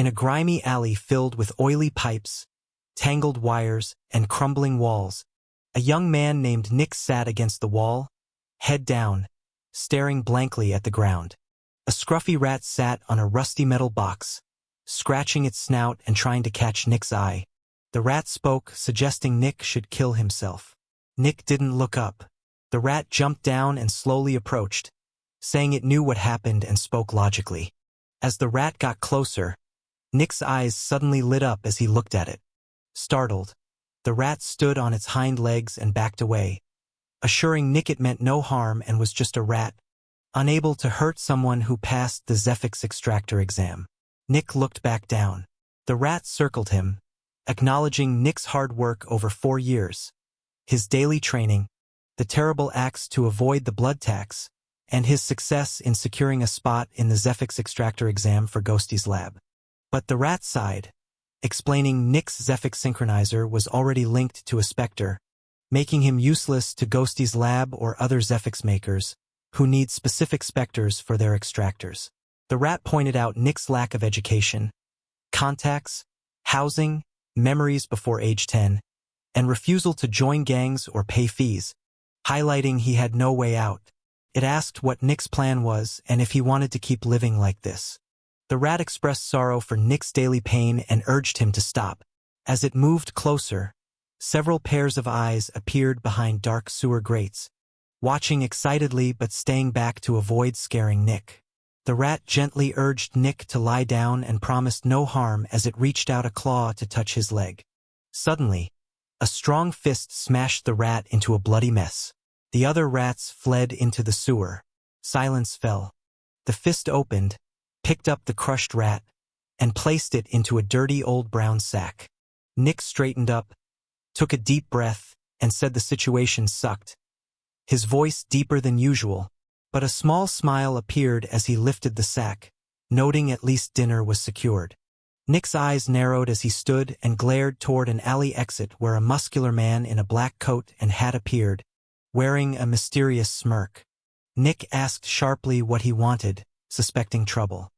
In a grimy alley filled with oily pipes, tangled wires, and crumbling walls, a young man named Nick sat against the wall, head down, staring blankly at the ground. A scruffy rat sat on a rusty metal box, scratching its snout and trying to catch Nick's eye. The rat spoke, suggesting Nick should kill himself. Nick didn't look up. The rat jumped down and slowly approached, saying it knew what happened and spoke logically. As the rat got closer, Nick's eyes suddenly lit up as he looked at it. Startled, the rat stood on its hind legs and backed away, assuring Nick it meant no harm and was just a rat, unable to hurt someone who passed the Zephyx Extractor exam. Nick looked back down. The rat circled him, acknowledging Nick's hard work over 4 years, his daily training, the terrible acts to avoid the blood tax, and his success in securing a spot in the Zephyx Extractor exam for Ghosty's lab. But the rat sighed, explaining Nick's Zephyx synchronizer was already linked to a Specter, making him useless to Ghosty's lab or other Zephyx makers who need specific Specters for their extractors. The rat pointed out Nick's lack of education, contacts, housing, memories before age 10, and refusal to join gangs or pay fees, highlighting he had no way out. It asked what Nick's plan was and if he wanted to keep living like this. The rat expressed sorrow for Nick's daily pain and urged him to stop. As it moved closer, several pairs of eyes appeared behind dark sewer grates, watching excitedly but staying back to avoid scaring Nick. The rat gently urged Nick to lie down and promised no harm as it reached out a claw to touch his leg. Suddenly, a strong fist smashed the rat into a bloody mess. The other rats fled into the sewer. Silence fell. The fist opened, picked up the crushed rat, and placed it into a dirty old brown sack. Nick straightened up, took a deep breath, and said the situation sucked. His voice deeper than usual, but a small smile appeared as he lifted the sack, noting at least dinner was secured. Nick's eyes narrowed as he stood and glared toward an alley exit where a muscular man in a black coat and hat appeared, wearing a mysterious smirk. Nick asked sharply what he wanted, suspecting trouble.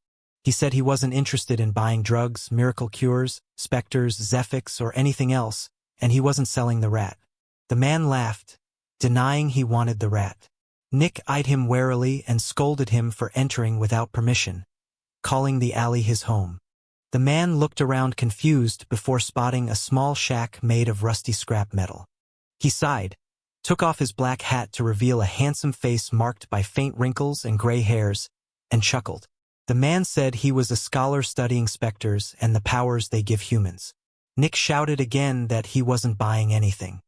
He said he wasn't interested in buying drugs, miracle cures, Specters, Zephyx, or anything else, and he wasn't selling the rat. The man laughed, denying he wanted the rat. Nick eyed him warily and scolded him for entering without permission, calling the alley his home. The man looked around confused before spotting a small shack made of rusty scrap metal. He sighed, took off his black hat to reveal a handsome face marked by faint wrinkles and gray hairs, and chuckled. The man said he was a scholar studying Specters and the powers they give humans. Nick shouted again that he wasn't buying anything.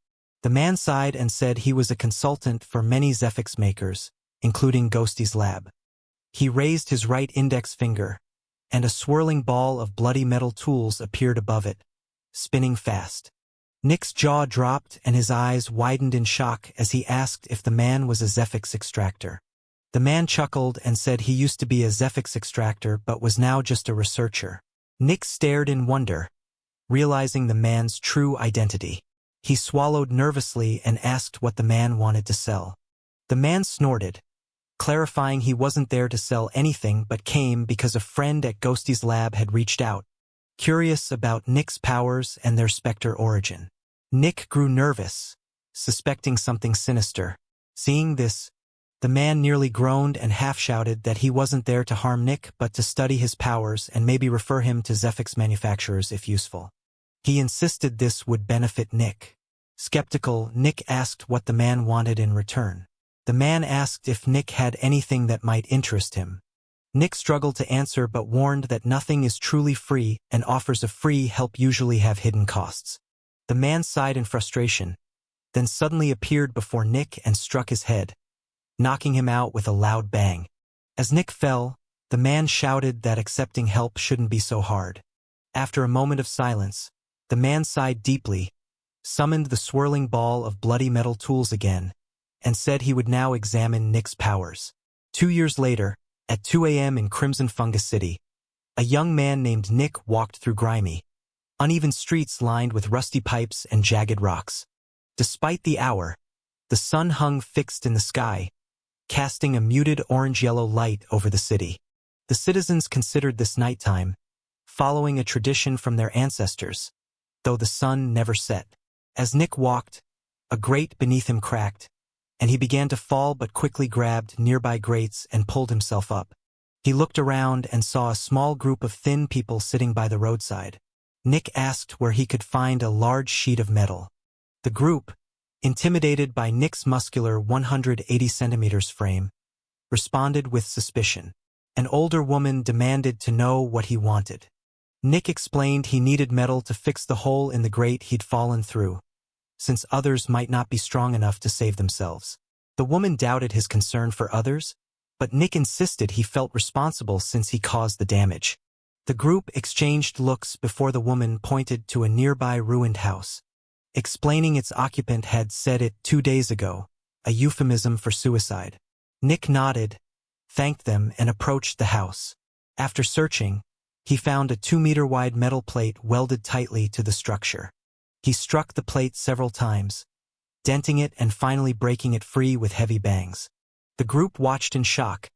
The man sighed and said he was a consultant for many Zephyx makers, including Ghosty's lab. He raised his right index finger, and a swirling ball of bloody metal tools appeared above it, spinning fast. Nick's jaw dropped and his eyes widened in shock as he asked if the man was a Zephyx Extractor. The man chuckled and said he used to be a Zephyx Extractor but was now just a researcher. Nick stared in wonder, realizing the man's true identity. He swallowed nervously and asked what the man wanted to sell. The man snorted, clarifying he wasn't there to sell anything but came because a friend at Ghosty's lab had reached out, curious about Nick's powers and their Specter origin. Nick grew nervous, suspecting something sinister. Seeing this, the man nearly groaned and half-shouted that he wasn't there to harm Nick but to study his powers and maybe refer him to Zephyx manufacturers if useful. He insisted this would benefit Nick. Skeptical, Nick asked what the man wanted in return. The man asked if Nick had anything that might interest him. Nick struggled to answer but warned that nothing is truly free and offers of free help usually have hidden costs. The man sighed in frustration, then suddenly appeared before Nick and struck his head, knocking him out with a loud bang. As Nick fell, the man shouted that accepting help shouldn't be so hard. After a moment of silence, the man sighed deeply, summoned the swirling ball of bloody metal tools again, and said he would now examine Nick's powers. 2 years later, at 2 a.m. in Crimson Fungus City, a young man named Nick walked through grimy, uneven streets lined with rusty pipes and jagged rocks. Despite the hour, the sun hung fixed in the sky, casting a muted orange-yellow light over the city. The citizens considered this nighttime, following a tradition from their ancestors, though the sun never set. As Nick walked, a grate beneath him cracked, and he began to fall but quickly grabbed nearby grates and pulled himself up. He looked around and saw a small group of thin people sitting by the roadside. Nick asked where he could find a large sheet of metal. The group, intimidated by Nick's muscular 180 centimeters frame, responded with suspicion. An older woman demanded to know what he wanted. Nick explained he needed metal to fix the hole in the grate he'd fallen through, since others might not be strong enough to save themselves. The woman doubted his concern for others, but Nick insisted he felt responsible since he caused the damage. The group exchanged looks before the woman pointed to a nearby ruined house, explaining its occupant had said it 2 days ago, a euphemism for suicide. Nick nodded, thanked them, and approached the house. After searching, he found a 2-meter-wide metal plate welded tightly to the structure. He struck the plate several times, denting it and finally breaking it free with heavy bangs. The group watched in shock,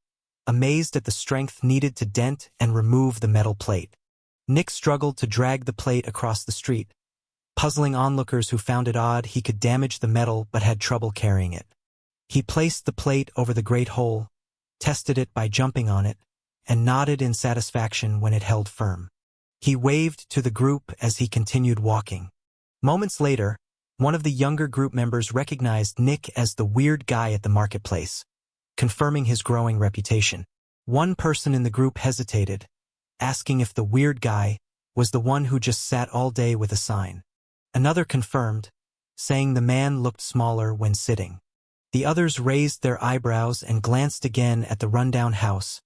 amazed at the strength needed to dent and remove the metal plate. Nick struggled to drag the plate across the street, puzzling onlookers who found it odd he could damage the metal but had trouble carrying it. He placed the plate over the great hole, tested it by jumping on it, and nodded in satisfaction when it held firm. He waved to the group as he continued walking. Moments later, one of the younger group members recognized Nick as the weird guy at the marketplace, confirming his growing reputation. One person in the group hesitated, asking if the weird guy was the one who just sat all day with a sign. Another confirmed, saying the man looked smaller when sitting. The others raised their eyebrows and glanced again at the rundown house,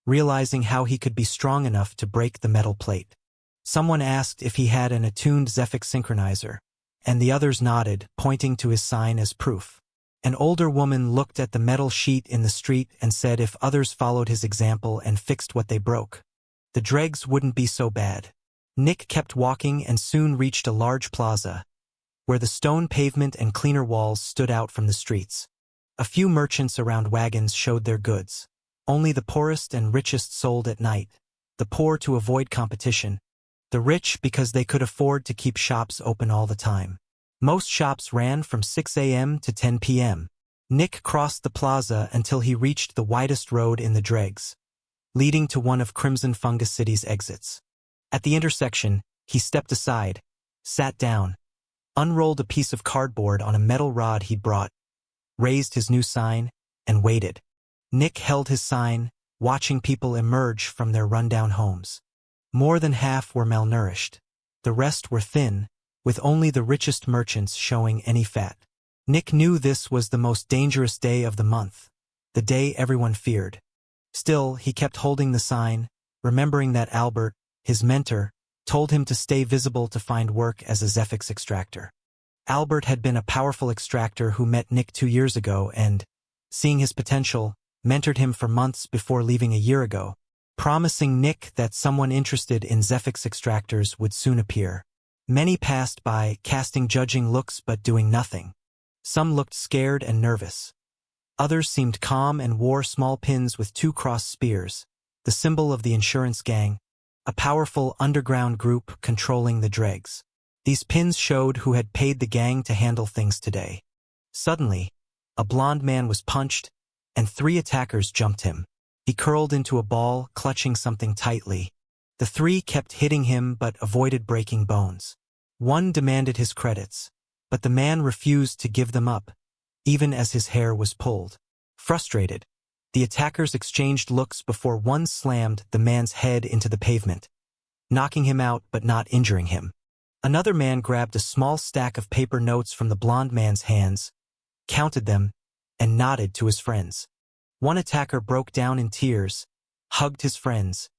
realizing how he could be strong enough to break the metal plate. Someone asked if he had an attuned Zephyx synchronizer, and the others nodded, pointing to his sign as proof. An older woman looked at the metal sheet in the street and said if others followed his example and fixed what they broke, the dregs wouldn't be so bad. Nick kept walking and soon reached a large plaza, where the stone pavement and cleaner walls stood out from the streets. A few merchants around wagons showed their goods. Only the poorest and richest sold at night, the poor to avoid competition, the rich because they could afford to keep shops open all the time. Most shops ran from 6 a.m. to 10 p.m. Nick crossed the plaza until he reached the widest road in the Dregs, leading to one of Crimson Fungus City's exits. At the intersection, he stepped aside, sat down, unrolled a piece of cardboard on a metal rod he'd brought, raised his new sign, and waited. Nick held his sign, watching people emerge from their rundown homes. More than half were malnourished. The rest were thin, with only the richest merchants showing any fat. Nick knew this was the most dangerous day of the month, the day everyone feared. Still, he kept holding the sign, remembering that Albert, his mentor, told him to stay visible to find work as a Zephyx Extractor. Albert had been a powerful extractor who met Nick 2 years ago and, seeing his potential, mentored him for months before leaving a year ago, promising Nick that someone interested in Zephyx Extractors would soon appear. Many passed by, casting judging looks but doing nothing. Some looked scared and nervous. Others seemed calm and wore small pins with 2 crossed spears, the symbol of the insurance gang, a powerful underground group controlling the Dregs. These pins showed who had paid the gang to handle things today. Suddenly, a blond man was punched, and 3 attackers jumped him. He curled into a ball, clutching something tightly. The 3 kept hitting him but avoided breaking bones. One demanded his credits, but the man refused to give them up, even as his hair was pulled. Frustrated, the attackers exchanged looks before one slammed the man's head into the pavement, knocking him out but not injuring him. Another man grabbed a small stack of paper notes from the blond man's hands, counted them, and nodded to his friends. One attacker broke down in tears, hugged his friends,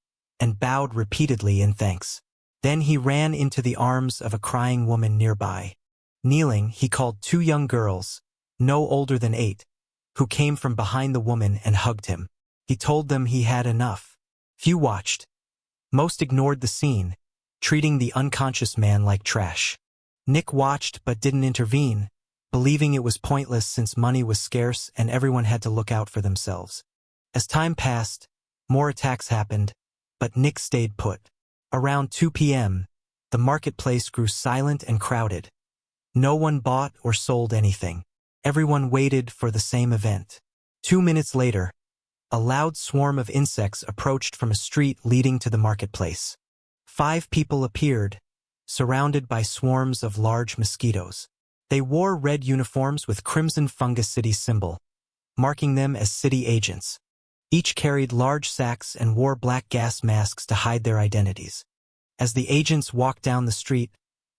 and bowed repeatedly in thanks. Then he ran into the arms of a crying woman nearby. Kneeling, he called 2 young girls, no older than 8, who came from behind the woman and hugged him. He told them he had enough. Few watched. Most ignored the scene, treating the unconscious man like trash. Nick watched but didn't intervene, believing it was pointless since money was scarce and everyone had to look out for themselves. As time passed, more attacks happened, but Nick stayed put. Around 2 p.m., the marketplace grew silent and crowded. No one bought or sold anything. Everyone waited for the same event. 2 minutes later, a loud swarm of insects approached from a street leading to the marketplace. 5 people appeared, surrounded by swarms of large mosquitoes. They wore red uniforms with crimson Fungus City symbol, marking them as city agents. Each carried large sacks and wore black gas masks to hide their identities. As the agents walked down the street,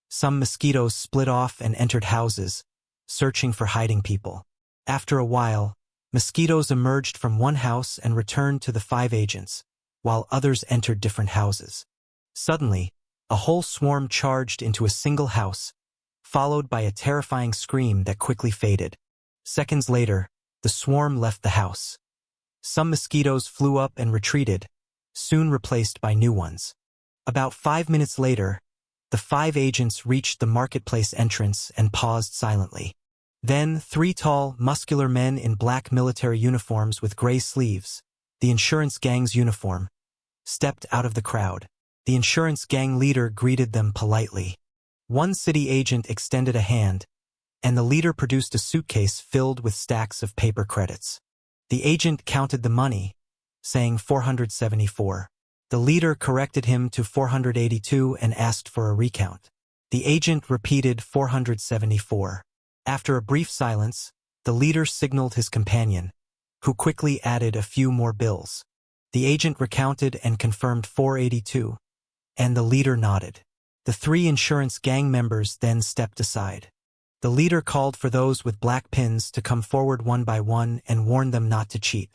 some mosquitoes split off and entered houses, searching for hiding people. After a while, mosquitoes emerged from one house and returned to the 5 agents, while others entered different houses. Suddenly, a whole swarm charged into a single house, followed by a terrifying scream that quickly faded. Seconds later, the swarm left the house. Some mosquitoes flew up and retreated, soon replaced by new ones. About 5 minutes later, the 5 agents reached the marketplace entrance and paused silently. Then 3 tall, muscular men in black military uniforms with gray sleeves, the insurance gang's uniform, stepped out of the crowd. The insurance gang leader greeted them politely. One city agent extended a hand, and the leader produced a suitcase filled with stacks of paper credits. The agent counted the money, saying 474. The leader corrected him to 482 and asked for a recount. The agent repeated 474. After a brief silence, the leader signaled his companion, who quickly added a few more bills. The agent recounted and confirmed 482, and the leader nodded. The 3 insurance gang members then stepped aside. The leader called for those with black pins to come forward one by one and warned them not to cheat.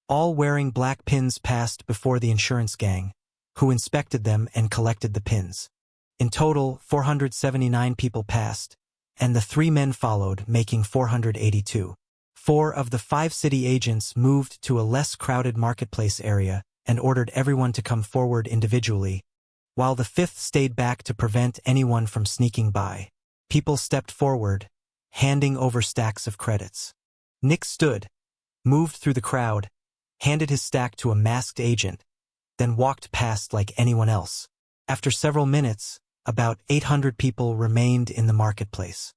All wearing black pins passed before the insurance gang, who inspected them and collected the pins. In total, 479 people passed, and the 3 men followed, making 482. 4 of the 5 city agents moved to a less crowded marketplace area and ordered everyone to come forward individually, while the 5th stayed back to prevent anyone from sneaking by. People stepped forward, handing over stacks of credits. Nick stood, moved through the crowd, handed his stack to a masked agent, then walked past like anyone else. After several minutes, about 800 people remained in the marketplace.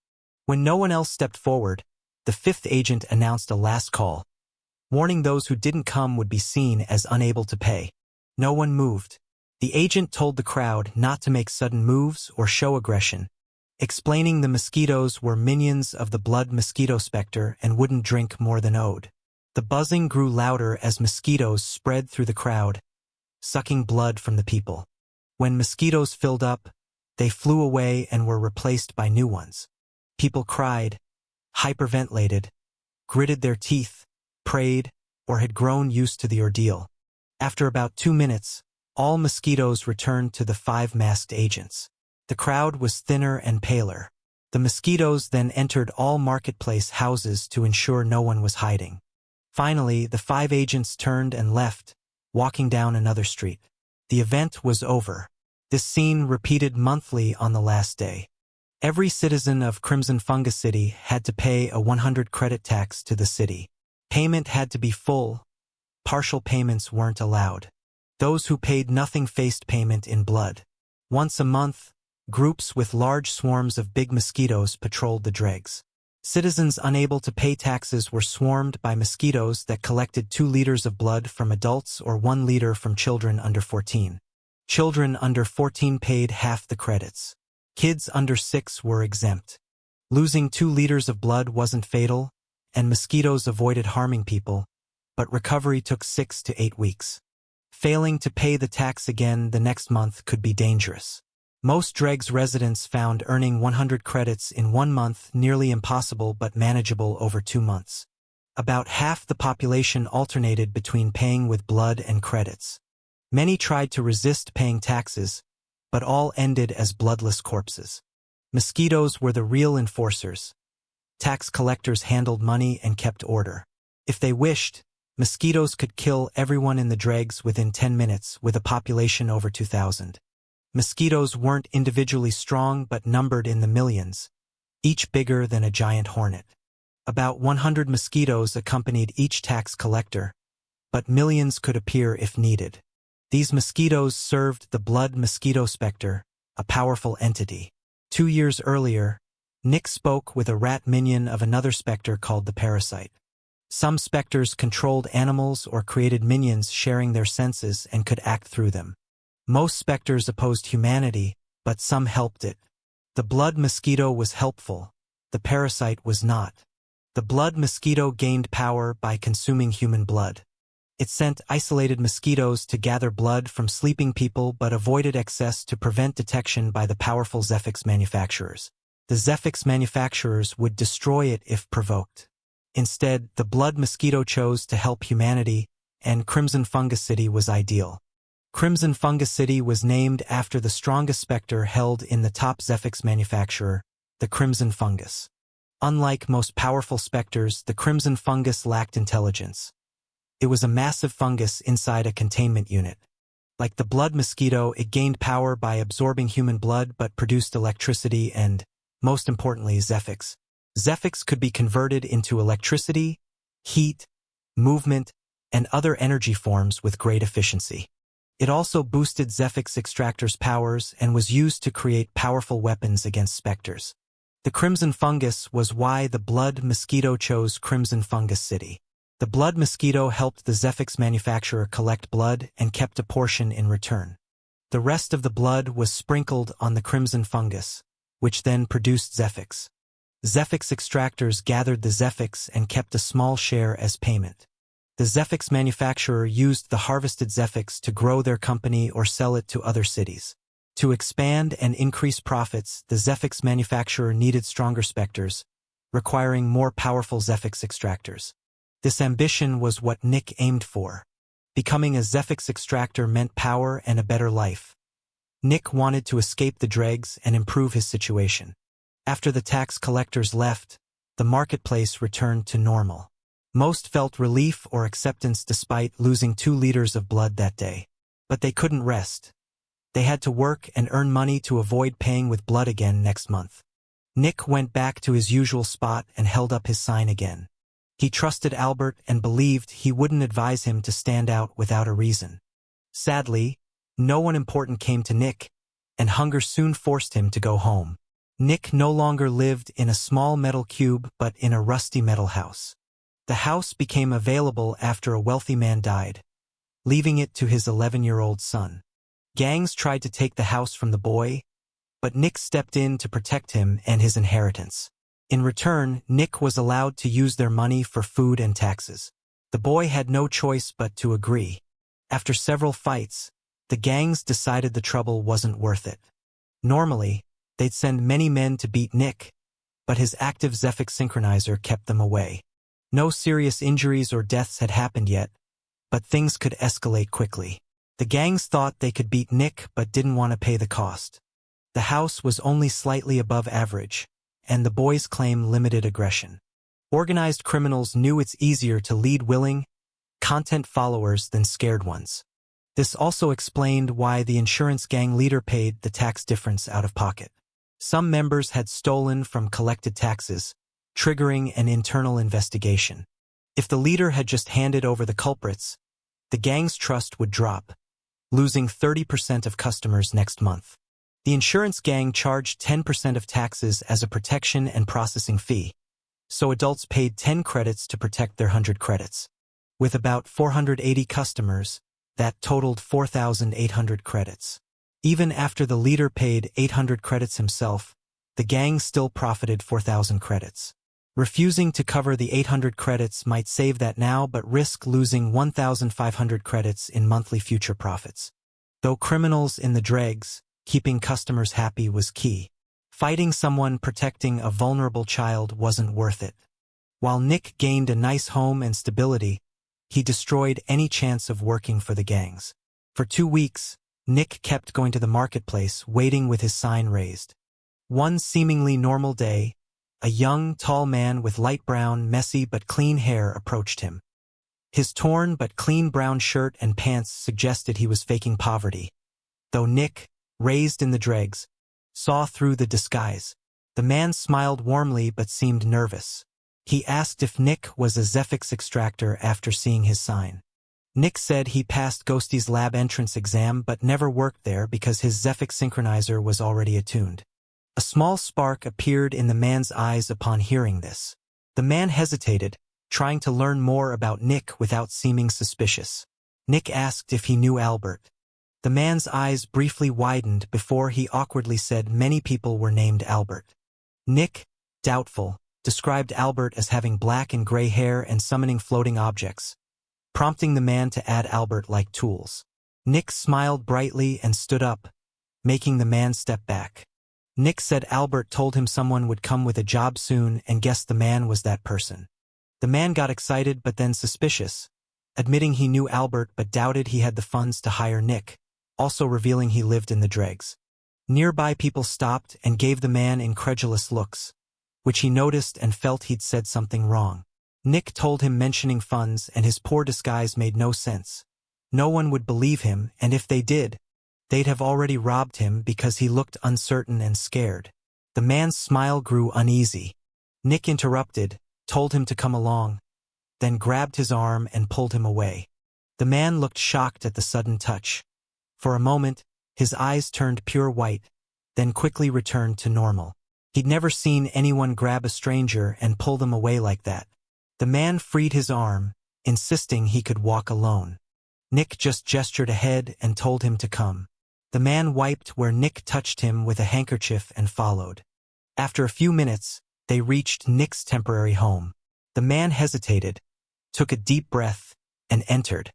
When no one else stepped forward, the 5th agent announced a last call, warning those who didn't come would be seen as unable to pay. No one moved. The agent told the crowd not to make sudden moves or show aggression, explaining the mosquitoes were minions of the blood mosquito Specter and wouldn't drink more than owed. The buzzing grew louder as mosquitoes spread through the crowd, sucking blood from the people. When mosquitoes filled up, they flew away and were replaced by new ones. People cried, hyperventilated, gritted their teeth, prayed, or had grown used to the ordeal. After about 2 minutes, all mosquitoes returned to the 5 masked agents. The crowd was thinner and paler. The mosquitoes then entered all marketplace houses to ensure no one was hiding. Finally, the 5 agents turned and left, walking down another street. The event was over. This scene repeated monthly on the last day. Every citizen of Crimson Fungus City had to pay a 100 credit tax to the city. Payment had to be full. Partial payments weren't allowed. Those who paid nothing faced payment in blood. Once a month, groups with large swarms of big mosquitoes patrolled the Dregs. Citizens unable to pay taxes were swarmed by mosquitoes that collected 2 liters of blood from adults or 1 liter from children under 14. Children under 14 paid half the credits. Kids under 6 were exempt. Losing 2 liters of blood wasn't fatal, and mosquitoes avoided harming people, but recovery took 6 to 8 weeks. Failing to pay the tax again the next month could be dangerous. Most Dregs residents found earning 100 credits in 1 month nearly impossible but manageable over 2 months. About half the population alternated between paying with blood and credits. Many tried to resist paying taxes, but all ended as bloodless corpses. Mosquitoes were the real enforcers. Tax collectors handled money and kept order. If they wished, mosquitoes could kill everyone in the Dregs within 10 minutes with a population over 2,000. Mosquitoes weren't individually strong but numbered in the millions, each bigger than a giant hornet. About 100 mosquitoes accompanied each tax collector, but millions could appear if needed. These mosquitoes served the blood mosquito Specter, a powerful entity. 2 years earlier, Nick spoke with a rat minion of another Specter called the Parasite. Some Specters controlled animals or created minions sharing their senses and could act through them. Most Specters opposed humanity, but some helped it. The blood mosquito was helpful. The Parasite was not. The blood mosquito gained power by consuming human blood. It sent isolated mosquitoes to gather blood from sleeping people but avoided excess to prevent detection by the powerful Zephyx manufacturers. The Zephyx manufacturers would destroy it if provoked. Instead, the blood mosquito chose to help humanity, and Crimson Fungus City was ideal. Crimson Fungus City was named after the strongest Specter held in the top Zephyx manufacturer, the Crimson Fungus. Unlike most powerful Specters, the Crimson Fungus lacked intelligence. It was a massive fungus inside a containment unit. Like the blood mosquito, it gained power by absorbing human blood but produced electricity and, most importantly, Zephyx. Zephyx could be converted into electricity, heat, movement, and other energy forms with great efficiency. It also boosted Zephyx Extractor's powers and was used to create powerful weapons against Specters. The Crimson Fungus was why the blood mosquito chose Crimson Fungus City. The blood mosquito helped the Zephyx manufacturer collect blood and kept a portion in return. The rest of the blood was sprinkled on the Crimson Fungus, which then produced Zephyx. Zephyx Extractors gathered the Zephyx and kept a small share as payment. The Zephyx manufacturer used the harvested Zephyx to grow their company or sell it to other cities. To expand and increase profits, the Zephyx manufacturer needed stronger Specters, requiring more powerful Zephyx Extractors. This ambition was what Nick aimed for. Becoming a Zephyx Extractor meant power and a better life. Nick wanted to escape the Dregs and improve his situation. After the tax collectors left, the marketplace returned to normal. Most felt relief or acceptance despite losing 2 liters of blood that day. But they couldn't rest. They had to work and earn money to avoid paying with blood again next month. Nick went back to his usual spot and held up his sign again. He trusted Albert and believed he wouldn't advise him to stand out without a reason. Sadly, no one important came to Nick, and hunger soon forced him to go home. Nick no longer lived in a small metal cube but in a rusty metal house. The house became available after a wealthy man died, leaving it to his 11-year-old son. Gangs tried to take the house from the boy, but Nick stepped in to protect him and his inheritance. In return, Nick was allowed to use their money for food and taxes. The boy had no choice but to agree. After several fights, the gangs decided the trouble wasn't worth it. Normally, they'd send many men to beat Nick, but his active Zephyx synchronizer kept them away. No serious injuries or deaths had happened yet, but things could escalate quickly. The gangs thought they could beat Nick but didn't want to pay the cost. The house was only slightly above average, and the boys claim limited aggression. Organized criminals knew it's easier to lead willing, content followers than scared ones. This also explained why the insurance gang leader paid the tax difference out of pocket. Some members had stolen from collected taxes, triggering an internal investigation. If the leader had just handed over the culprits, the gang's trust would drop, losing 30% of customers next month. The insurance gang charged 10% of taxes as a protection and processing fee, so adults paid 10 credits to protect their 100 credits. With about 480 customers, that totaled 4,800 credits. Even after the leader paid 800 credits himself, the gang still profited 4,000 credits. Refusing to cover the 800 credits might save that now but risk losing 1,500 credits in monthly future profits. Though criminals in the Dregs, keeping customers happy was key. Fighting someone protecting a vulnerable child wasn't worth it. While Nick gained a nice home and stability, he destroyed any chance of working for the gangs. For 2 weeks, Nick kept going to the marketplace, waiting with his sign raised. One seemingly normal day, a young, tall man with light brown, messy but clean hair approached him. His torn but clean brown shirt and pants suggested he was faking poverty. Though Nick, raised in the Dregs, saw through the disguise. The man smiled warmly but seemed nervous. He asked if Nick was a Zephyx Extractor after seeing his sign. Nick said he passed Ghosty's lab entrance exam but never worked there because his Zephyx synchronizer was already attuned. A small spark appeared in the man's eyes upon hearing this. The man hesitated, trying to learn more about Nick without seeming suspicious. Nick asked if he knew Albert. The man's eyes briefly widened before he awkwardly said many people were named Albert. Nick, doubtful, described Albert as having black and gray hair and summoning floating objects, prompting the man to add Albert like tools. Nick smiled brightly and stood up, making the man step back. Nick said Albert told him someone would come with a job soon and guessed the man was that person. The man got excited but then suspicious, admitting he knew Albert but doubted he had the funds to hire Nick, also revealing he lived in the Dregs. Nearby people stopped and gave the man incredulous looks, which he noticed and felt he'd said something wrong. Nick told him mentioning funds and his poor disguise made no sense. No one would believe him, and if they did, they'd have already robbed him because he looked uncertain and scared. The man's smile grew uneasy. Nick interrupted, told him to come along, then grabbed his arm and pulled him away. The man looked shocked at the sudden touch. For a moment, his eyes turned pure white, then quickly returned to normal. He'd never seen anyone grab a stranger and pull them away like that. The man freed his arm, insisting he could walk alone. Nick just gestured ahead and told him to come. The man wiped where Nick touched him with a handkerchief and followed. After a few minutes, they reached Nick's temporary home. The man hesitated, took a deep breath, and entered.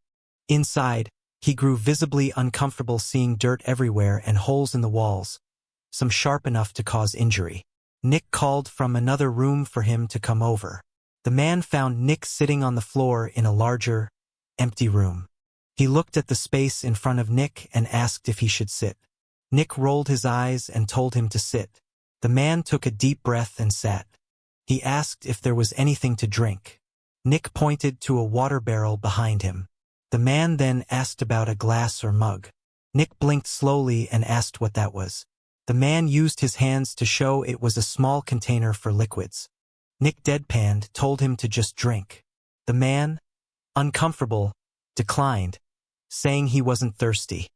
Inside, he grew visibly uncomfortable seeing dirt everywhere and holes in the walls, some sharp enough to cause injury. Nick called from another room for him to come over. The man found Nick sitting on the floor in a larger, empty room. He looked at the space in front of Nick and asked if he should sit. Nick rolled his eyes and told him to sit. The man took a deep breath and sat. He asked if there was anything to drink. Nick pointed to a water barrel behind him. The man then asked about a glass or mug. Nick blinked slowly and asked what that was. The man used his hands to show it was a small container for liquids. Nick deadpanned, told him to just drink. The man, uncomfortable, declined, saying he wasn't thirsty.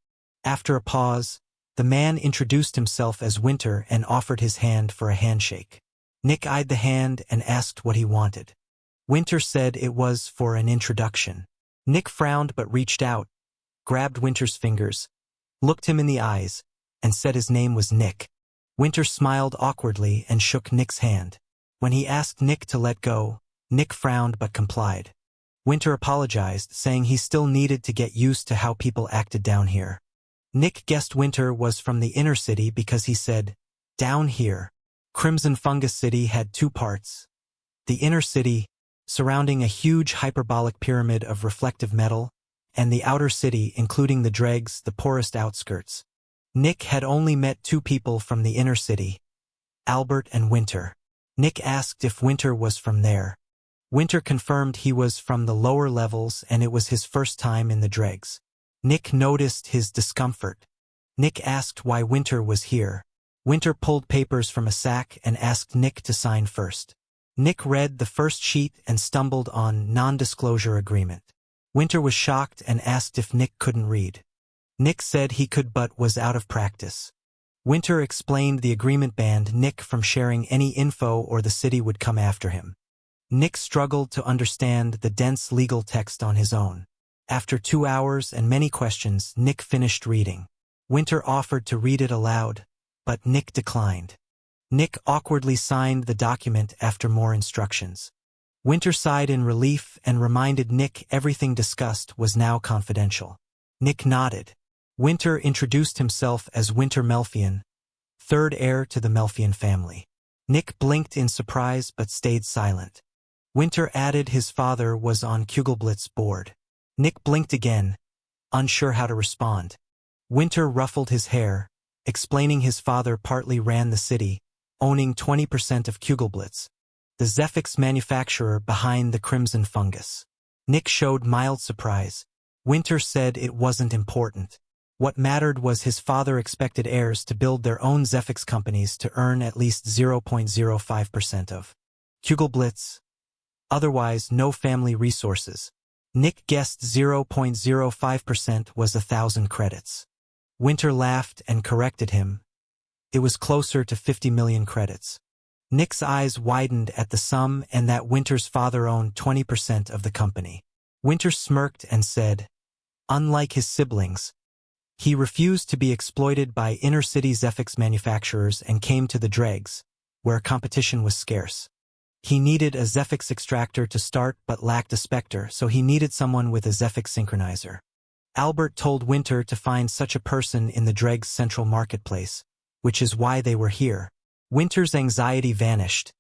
After a pause, the man introduced himself as Winter and offered his hand for a handshake. Nick eyed the hand and asked what he wanted. Winter said it was for an introduction. Nick frowned but reached out, grabbed Winter's fingers, looked him in the eyes, and said his name was Nick. Winter smiled awkwardly and shook Nick's hand. When he asked Nick to let go, Nick frowned but complied. Winter apologized, saying he still needed to get used to how people acted down here. Nick guessed Winter was from the inner city because he said, "Down here." Crimson Fungus City had two parts. The inner city, surrounding a huge hyperbolic pyramid of reflective metal, and the outer city, including the Dregs, the poorest outskirts. Nick had only met two people from the inner city, Albert and Winter. Nick asked if Winter was from there. Winter confirmed he was from the lower levels and it was his first time in the Dregs. Nick noticed his discomfort. Nick asked why Winter was here. Winter pulled papers from a sack and asked Nick to sign first. Nick read the first sheet and stumbled on non-disclosure agreement. Winter was shocked and asked if Nick couldn't read. Nick said he could but was out of practice. Winter explained the agreement banned Nick from sharing any info or the city would come after him. Nick struggled to understand the dense legal text on his own. After 2 hours and many questions, Nick finished reading. Winter offered to read it aloud, but Nick declined. Nick awkwardly signed the document after more instructions. Winter sighed in relief and reminded Nick everything discussed was now confidential. Nick nodded. Winter introduced himself as Winter Melfian, third heir to the Melfian family. Nick blinked in surprise but stayed silent. Winter added his father was on Kugelblitz's board. Nick blinked again, unsure how to respond. Winter ruffled his hair, explaining his father partly ran the city, owning 20% of Kugelblitz, the Zephyx manufacturer behind the Crimson Fungus. Nick showed mild surprise. Winter said it wasn't important. What mattered was his father expected heirs to build their own Zephyx companies to earn at least 0.05% of Kugelblitz. Otherwise, no family resources. Nick guessed 0.05% was 1,000 credits. Winter laughed and corrected him. It was closer to 50 million credits. Nick's eyes widened at the sum and that Winter's father owned 20% of the company. Winter smirked and said, unlike his siblings, he refused to be exploited by inner-city Zephyx manufacturers and came to the Dregs, where competition was scarce. He needed a Zephyx Extractor to start but lacked a Specter, so he needed someone with a Zephyx synchronizer. Albert told Winter to find such a person in the Dregs central marketplace, which is why they were here. Winter's anxiety vanished,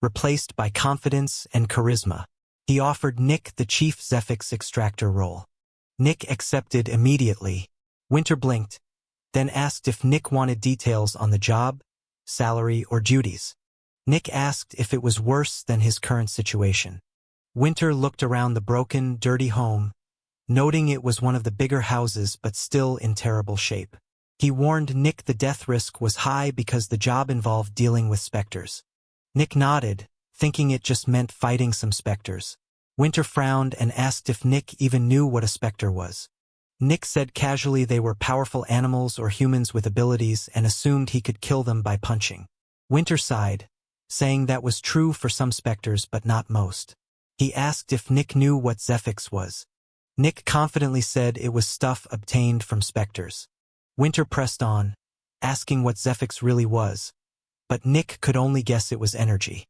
replaced by confidence and charisma. He offered Nick the chief Zephyx Extractor role. Nick accepted immediately. Winter blinked, then asked if Nick wanted details on the job, salary, or duties. Nick asked if it was worse than his current situation. Winter looked around the broken, dirty home, noting it was one of the bigger houses but still in terrible shape. He warned Nick the death risk was high because the job involved dealing with Specters. Nick nodded, thinking it just meant fighting some Specters. Winter frowned and asked if Nick even knew what a Specter was. Nick said casually they were powerful animals or humans with abilities and assumed he could kill them by punching. Winter sighed, saying that was true for some Specters but not most. He asked if Nick knew what Zephyx was. Nick confidently said it was stuff obtained from Specters. Winter pressed on, asking what Zephyx really was, but Nick could only guess it was energy.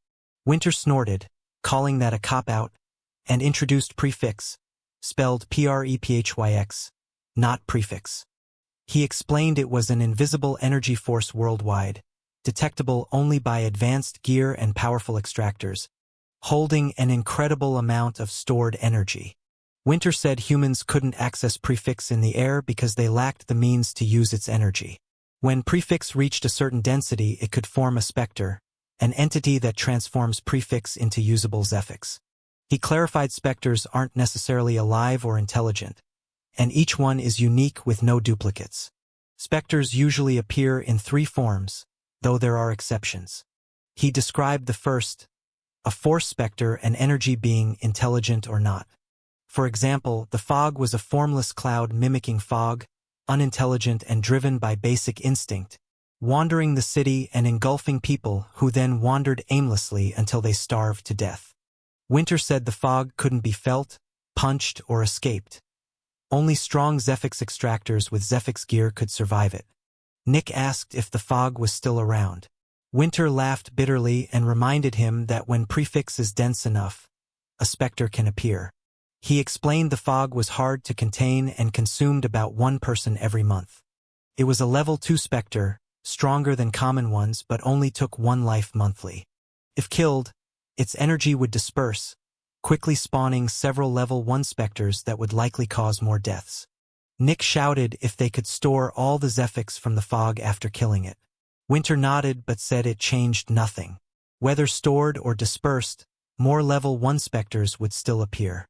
Winter snorted, calling that a cop-out, and introduced prefix, spelled PREPHYX, not prefix. He explained it was an invisible energy force worldwide, detectable only by advanced gear and powerful extractors, holding an incredible amount of stored energy. Winter said humans couldn't access prefix in the air because they lacked the means to use its energy. When prefix reached a certain density, it could form a Specter, an entity that transforms prefix into usable Zephyx. He clarified Specters aren't necessarily alive or intelligent, and each one is unique with no duplicates. Specters usually appear in 3 forms, though there are exceptions. He described the first, a force Specter, an energy being, intelligent or not. For example, the fog was a formless cloud mimicking fog, unintelligent and driven by basic instinct, wandering the city and engulfing people who then wandered aimlessly until they starved to death. Winter said the fog couldn't be felt, punched, or escaped. Only strong Zephyx extractors with Zephyx gear could survive it. Nick asked if the fog was still around. Winter laughed bitterly and reminded him that when prefix is dense enough, a Specter can appear. He explained the fog was hard to contain and consumed about 1 person every month. It was a level 2 Specter, stronger than common ones but only took 1 life monthly. If killed, its energy would disperse, quickly spawning several level 1 Specters that would likely cause more deaths. Nick shouted if they could store all the Zephyx from the fog after killing it. Winter nodded but said it changed nothing. Whether stored or dispersed, more level 1 Specters would still appear.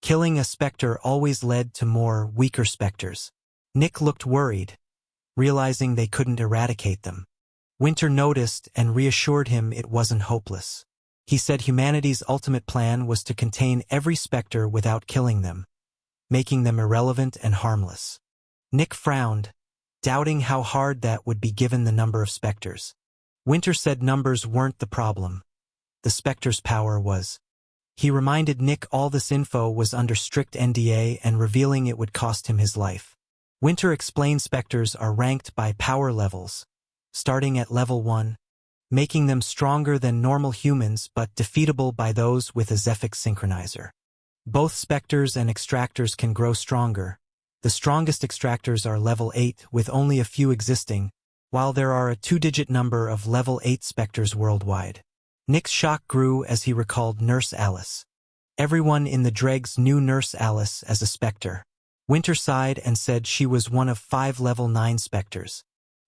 Killing a Specter always led to more weaker Specters. Nick looked worried, realizing they couldn't eradicate them. Winter noticed and reassured him it wasn't hopeless. He said humanity's ultimate plan was to contain every Specter without killing them, making them irrelevant and harmless. Nick frowned, doubting how hard that would be given the number of Specters. Winter said numbers weren't the problem. The Specter's power was. He reminded Nick all this info was under strict NDA and revealing it would cost him his life. Winter explained Specters are ranked by power levels, starting at level 1, making them stronger than normal humans but defeatable by those with a Zephyx synchronizer. Both Specters and extractors can grow stronger. The strongest extractors are level 8 with only a few existing, while there are a 2-digit number of level 8 Specters worldwide. Nick's shock grew as he recalled Nurse Alice. Everyone in the Dregs knew Nurse Alice as a Specter. Winter sighed and said she was one of 5 level 9 Specters.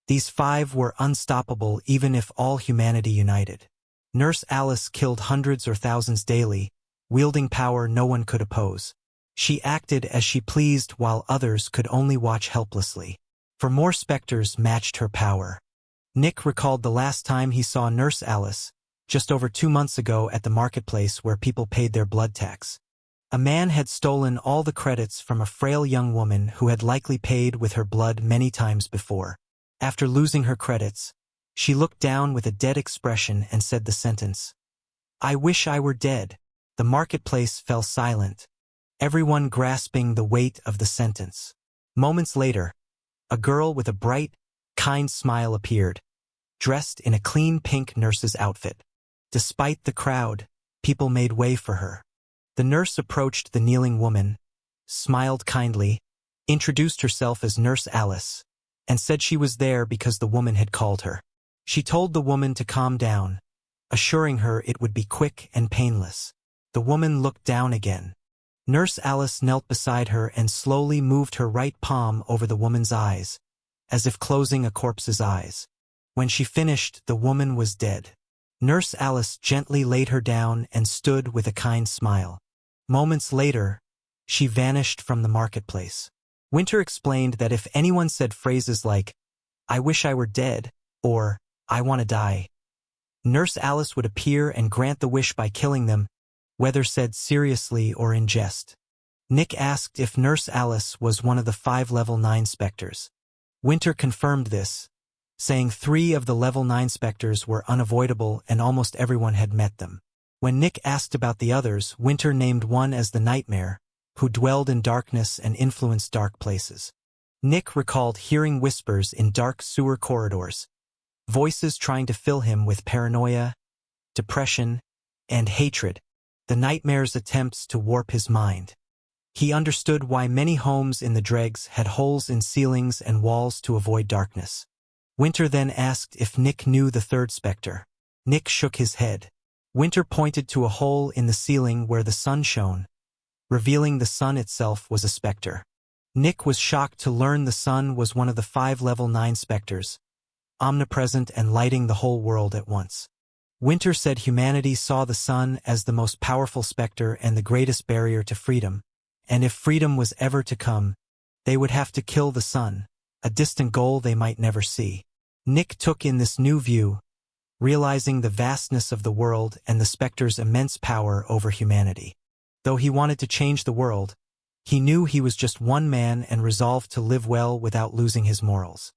These 5 were unstoppable even if all humanity united. Nurse Alice killed hundreds or thousands daily, wielding power no one could oppose. She acted as she pleased while others could only watch helplessly. For more Specters matched her power. Nick recalled the last time he saw Nurse Alice, just over 2 months ago at the marketplace where people paid their blood tax. A man had stolen all the credits from a frail young woman who had likely paid with her blood many times before. After losing her credits, she looked down with a dead expression and said the sentence, "I wish I were dead." The marketplace fell silent, everyone grasping the weight of the sentence. Moments later, a girl with a bright, kind smile appeared, dressed in a clean pink nurse's outfit. Despite the crowd, people made way for her. The nurse approached the kneeling woman, smiled kindly, introduced herself as Nurse Alice, and said she was there because the woman had called her. She told the woman to calm down, assuring her it would be quick and painless. The woman looked down again. Nurse Alice knelt beside her and slowly moved her right palm over the woman's eyes, as if closing a corpse's eyes. When she finished, the woman was dead. Nurse Alice gently laid her down and stood with a kind smile. Moments later, she vanished from the marketplace. Winter explained that if anyone said phrases like, "I wish I were dead," or "I want to die," Nurse Alice would appear and grant the wish by killing them, whether said seriously or in jest. Nick asked if Nurse Alice was one of the 5 level 9 Specters. Winter confirmed this, saying 3 of the level 9 Specters were unavoidable and almost everyone had met them. When Nick asked about the others, Winter named one as the Nightmare, who dwelled in darkness and influenced dark places. Nick recalled hearing whispers in dark sewer corridors, voices trying to fill him with paranoia, depression, and hatred, the Nightmare's attempts to warp his mind. He understood why many homes in the Dregs had holes in ceilings and walls to avoid darkness. Winter then asked if Nick knew the 3rd Specter. Nick shook his head. Winter pointed to a hole in the ceiling where the sun shone, revealing the sun itself was a Specter. Nick was shocked to learn the sun was one of the 5 level 9 Specters, omnipresent and lighting the whole world at once. Winter said humanity saw the sun as the most powerful Specter and the greatest barrier to freedom, and if freedom was ever to come, they would have to kill the sun, a distant goal they might never see. Nick took in this new view, realizing the vastness of the world and the Specter's immense power over humanity. Though he wanted to change the world, he knew he was just one man and resolved to live well without losing his morals.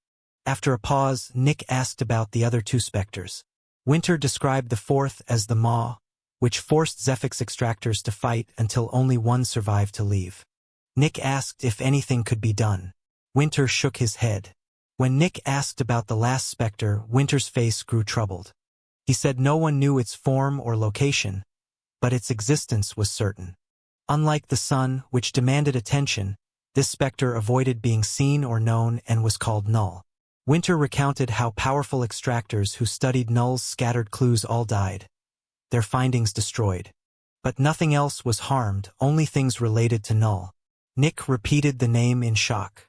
After a pause, Nick asked about the other 2 Specters. Winter described the 4th as the Maw, which forced Zephyx Extractors to fight until only one survived to leave. Nick asked if anything could be done. Winter shook his head. When Nick asked about the last Specter, Winter's face grew troubled. He said no one knew its form or location, but its existence was certain. Unlike the sun, which demanded attention, this Specter avoided being seen or known and was called Null. Winter recounted how powerful extractors who studied Null's scattered clues all died, their findings destroyed. But nothing else was harmed, only things related to Null. Nick repeated the name in shock.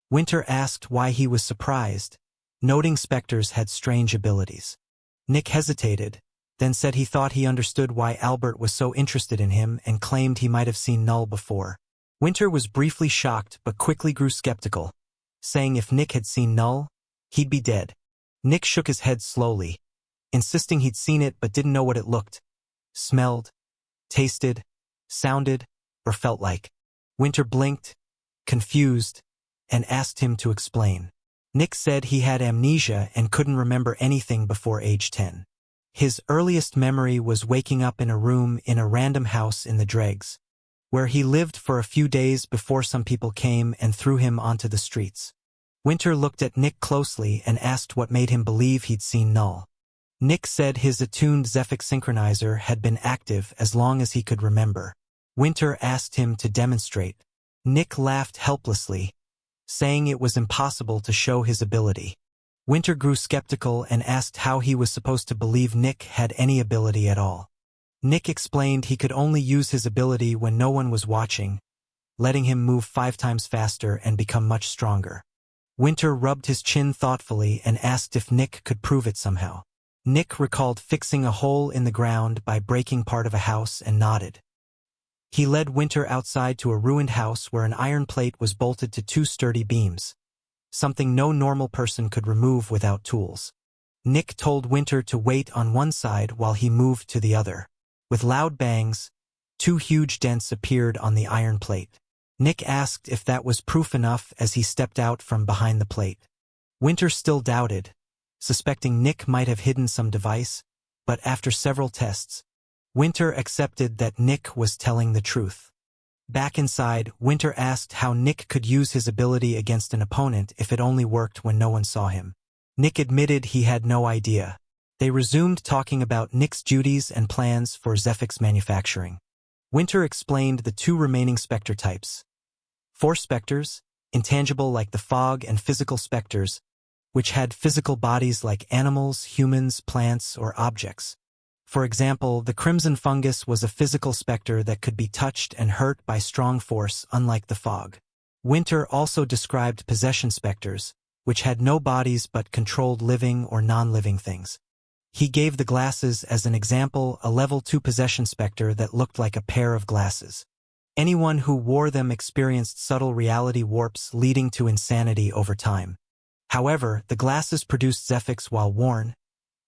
Winter asked why he was surprised, noting Specters had strange abilities. Nick hesitated, then said he thought he understood why Albert was so interested in him and claimed he might have seen Null before. Winter was briefly shocked but quickly grew skeptical, saying if Nick had seen Null, he'd be dead. Nick shook his head slowly, insisting he'd seen it but didn't know what it looked, smelled, tasted, sounded, or felt like. Winter blinked, confused, and asked him to explain. Nick said he had amnesia and couldn't remember anything before age 10. His earliest memory was waking up in a room in a random house in the Dregs, where he lived for a few days before some people came and threw him onto the streets. Winter looked at Nick closely and asked what made him believe he'd seen Null. Nick said his attuned Zephyx synchronizer had been active as long as he could remember. Winter asked him to demonstrate. Nick laughed helplessly, saying it was impossible to show his ability. Winter grew skeptical and asked how he was supposed to believe Nick had any ability at all. Nick explained he could only use his ability when no one was watching, letting him move 5 times faster and become much stronger. Winter rubbed his chin thoughtfully and asked if Nick could prove it somehow. Nick recalled fixing a hole in the ground by breaking part of a house and nodded. He led Winter outside to a ruined house where an iron plate was bolted to 2 sturdy beams, something no normal person could remove without tools. Nick told Winter to wait on one side while he moved to the other. With loud bangs, 2 huge dents appeared on the iron plate. Nick asked if that was proof enough as he stepped out from behind the plate. Winter still doubted, suspecting Nick might have hidden some device, but after several tests, Winter accepted that Nick was telling the truth. Back inside, Winter asked how Nick could use his ability against an opponent if it only worked when no one saw him. Nick admitted he had no idea. They resumed talking about Nick's duties and plans for Zephyx manufacturing. Winter explained the 2 remaining Specter types. 4 Specters, intangible like the fog, and physical Specters, which had physical bodies like animals, humans, plants, or objects. For example, the crimson fungus was a physical Specter that could be touched and hurt by strong force, unlike the fog. Winter also described possession Specters, which had no bodies but controlled living or non-living things. He gave the glasses as an example, a level 2 possession Specter that looked like a pair of glasses. Anyone who wore them experienced subtle reality warps leading to insanity over time. However, the glasses produced Zephyx while worn,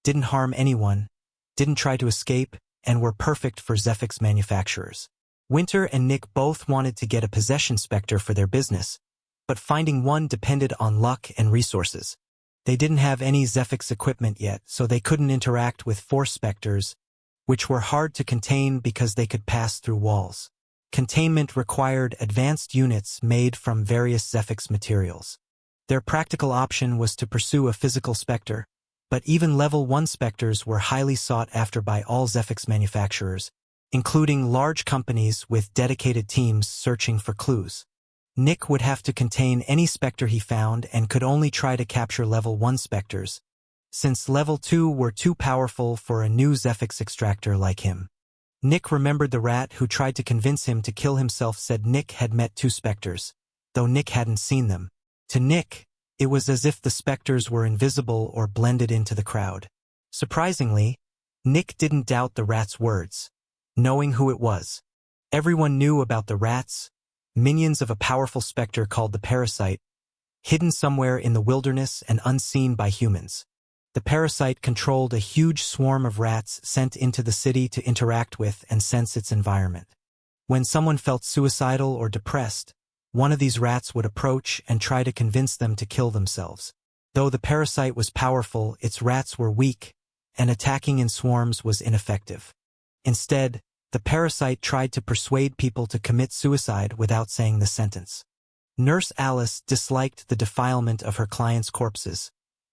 didn't harm anyone, didn't try to escape, and were perfect for Zephyx manufacturers. Winter and Nick both wanted to get a possession Specter for their business, but finding one depended on luck and resources. They didn't have any Zephyx equipment yet, so they couldn't interact with 4 Specters, which were hard to contain because they could pass through walls. Containment required advanced units made from various Zephyx materials. Their practical option was to pursue a physical Specter, but even level 1 Specters were highly sought after by all Zephyx manufacturers, including large companies with dedicated teams searching for clues. Nick would have to contain any Specter he found and could only try to capture level 1 Specters, since level 2 were too powerful for a new Zephyx Extractor like him. Nick remembered the rat who tried to convince him to kill himself said Nick had met 2 Specters, though Nick hadn't seen them. To Nick, it was as if the Specters were invisible or blended into the crowd. Surprisingly, Nick didn't doubt the rat's words, knowing who it was. Everyone knew about the rats, minions of a powerful Specter called the parasite, hidden somewhere in the wilderness and unseen by humans. The parasite controlled a huge swarm of rats sent into the city to interact with and sense its environment. When someone felt suicidal or depressed, one of these rats would approach and try to convince them to kill themselves. Though the parasite was powerful, its rats were weak, and attacking in swarms was ineffective. Instead, the parasite tried to persuade people to commit suicide without saying the sentence. Nurse Alice disliked the defilement of her clients' corpses,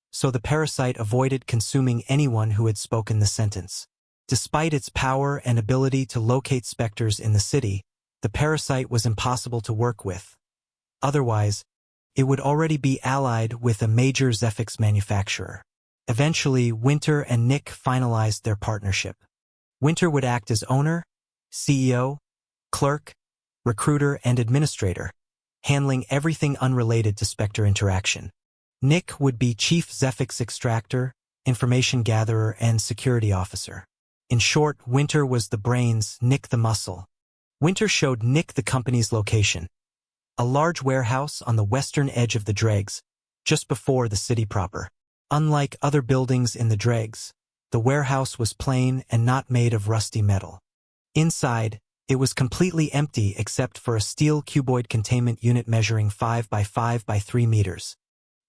so the parasite avoided consuming anyone who had spoken the sentence. Despite its power and ability to locate Specters in the city, the parasite was impossible to work with. Otherwise, it would already be allied with a major Zephyx manufacturer. Eventually, Winter and Nick finalized their partnership. Winter would act as owner, CEO, clerk, recruiter, and administrator, handling everything unrelated to Specter interaction. Nick would be chief Zephyx Extractor, information gatherer, and security officer. In short, Winter was the brains, Nick the muscle. Winter showed Nick the company's location, a large warehouse on the western edge of the Dregs, just before the city proper. Unlike other buildings in the Dregs, the warehouse was plain and not made of rusty metal. Inside, it was completely empty except for a steel cuboid containment unit measuring 5 by 5 by 3 meters.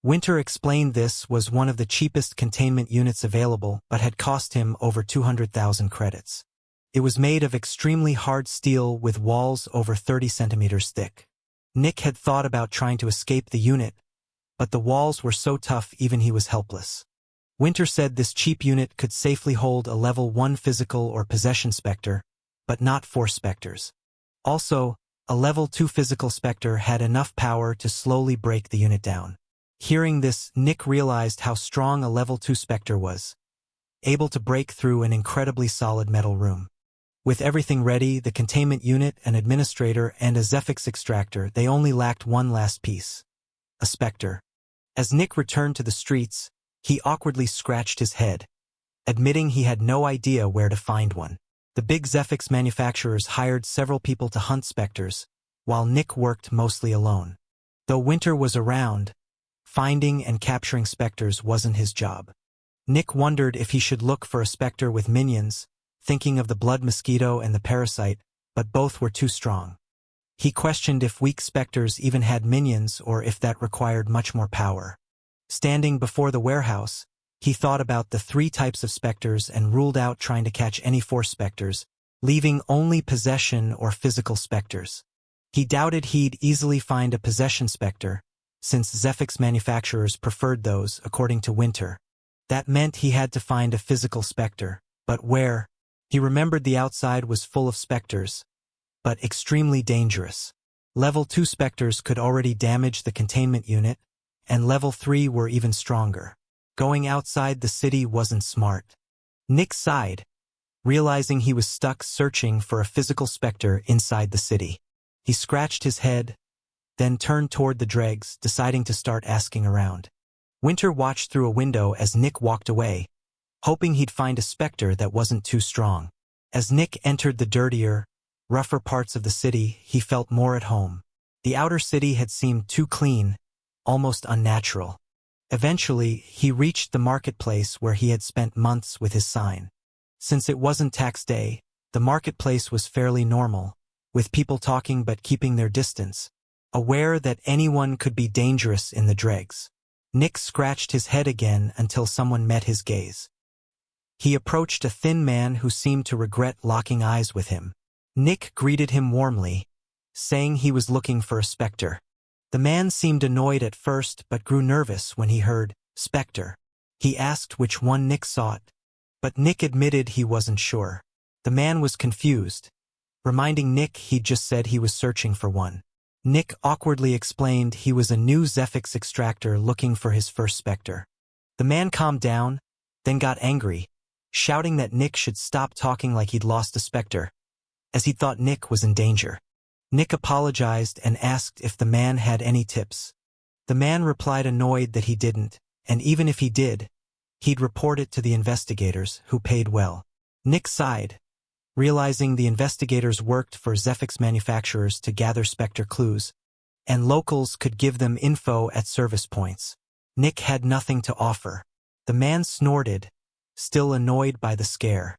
Winter explained this was one of the cheapest containment units available but had cost him over 200,000 credits. It was made of extremely hard steel with walls over 30 centimeters thick. Nick had thought about trying to escape the unit, but the walls were so tough even he was helpless. Winter said this cheap unit could safely hold a level 1 physical or possession Specter, but not 4 Specters. Also, a level 2 physical Specter had enough power to slowly break the unit down. Hearing this, Nick realized how strong a level 2 Specter was, able to break through an incredibly solid metal room. With everything ready, the containment unit, an administrator, and a Zephyx Extractor, they only lacked one last piece: a Specter. As Nick returned to the streets, he awkwardly scratched his head, admitting he had no idea where to find one. The big Zephyx manufacturers hired several people to hunt Specters, while Nick worked mostly alone. Though Winter was around, finding and capturing Specters wasn't his job. Nick wondered if he should look for a Specter with minions, thinking of the blood mosquito and the parasite, but both were too strong. He questioned if weak specters even had minions or if that required much more power. Standing before the warehouse, he thought about the 3 types of specters and ruled out trying to catch any force specters, leaving only possession or physical specters. He doubted he'd easily find a possession specter, since Zephyx manufacturers preferred those, according to Winter. That meant he had to find a physical specter, but where? He remembered the outside was full of specters, but extremely dangerous. Level 2 specters could already damage the containment unit, and level 3 were even stronger. Going outside the city wasn't smart. Nick sighed, realizing he was stuck searching for a physical specter inside the city. He scratched his head, then turned toward the Dregs, deciding to start asking around. Winter watched through a window as Nick walked away, hoping he'd find a specter that wasn't too strong. As Nick entered the dirtier, rougher parts of the city, he felt more at home. The outer city had seemed too clean, almost unnatural. Eventually, he reached the marketplace where he had spent months with his seinen. Since it wasn't tax day, the marketplace was fairly normal, with people talking but keeping their distance, aware that anyone could be dangerous in the Dregs. Nick scratched his head again until someone met his gaze. He approached a thin man who seemed to regret locking eyes with him. Nick greeted him warmly, saying he was looking for a specter. The man seemed annoyed at first but grew nervous when he heard Specter. He asked which one Nick sought, but Nick admitted he wasn't sure. The man was confused, reminding Nick he'd just said he was searching for one. Nick awkwardly explained he was a new Zephyx Extractor looking for his first Specter. The man calmed down, then got angry, shouting that Nick should stop talking like he'd lost a Specter, as he thought Nick was in danger. Nick apologized and asked if the man had any tips. The man replied annoyed that he didn't, and even if he did, he'd report it to the investigators, who paid well. Nick sighed, realizing the investigators worked for Zephyx manufacturers to gather Specter clues, and locals could give them info at service points. Nick had nothing to offer. The man snorted, still annoyed by the scare.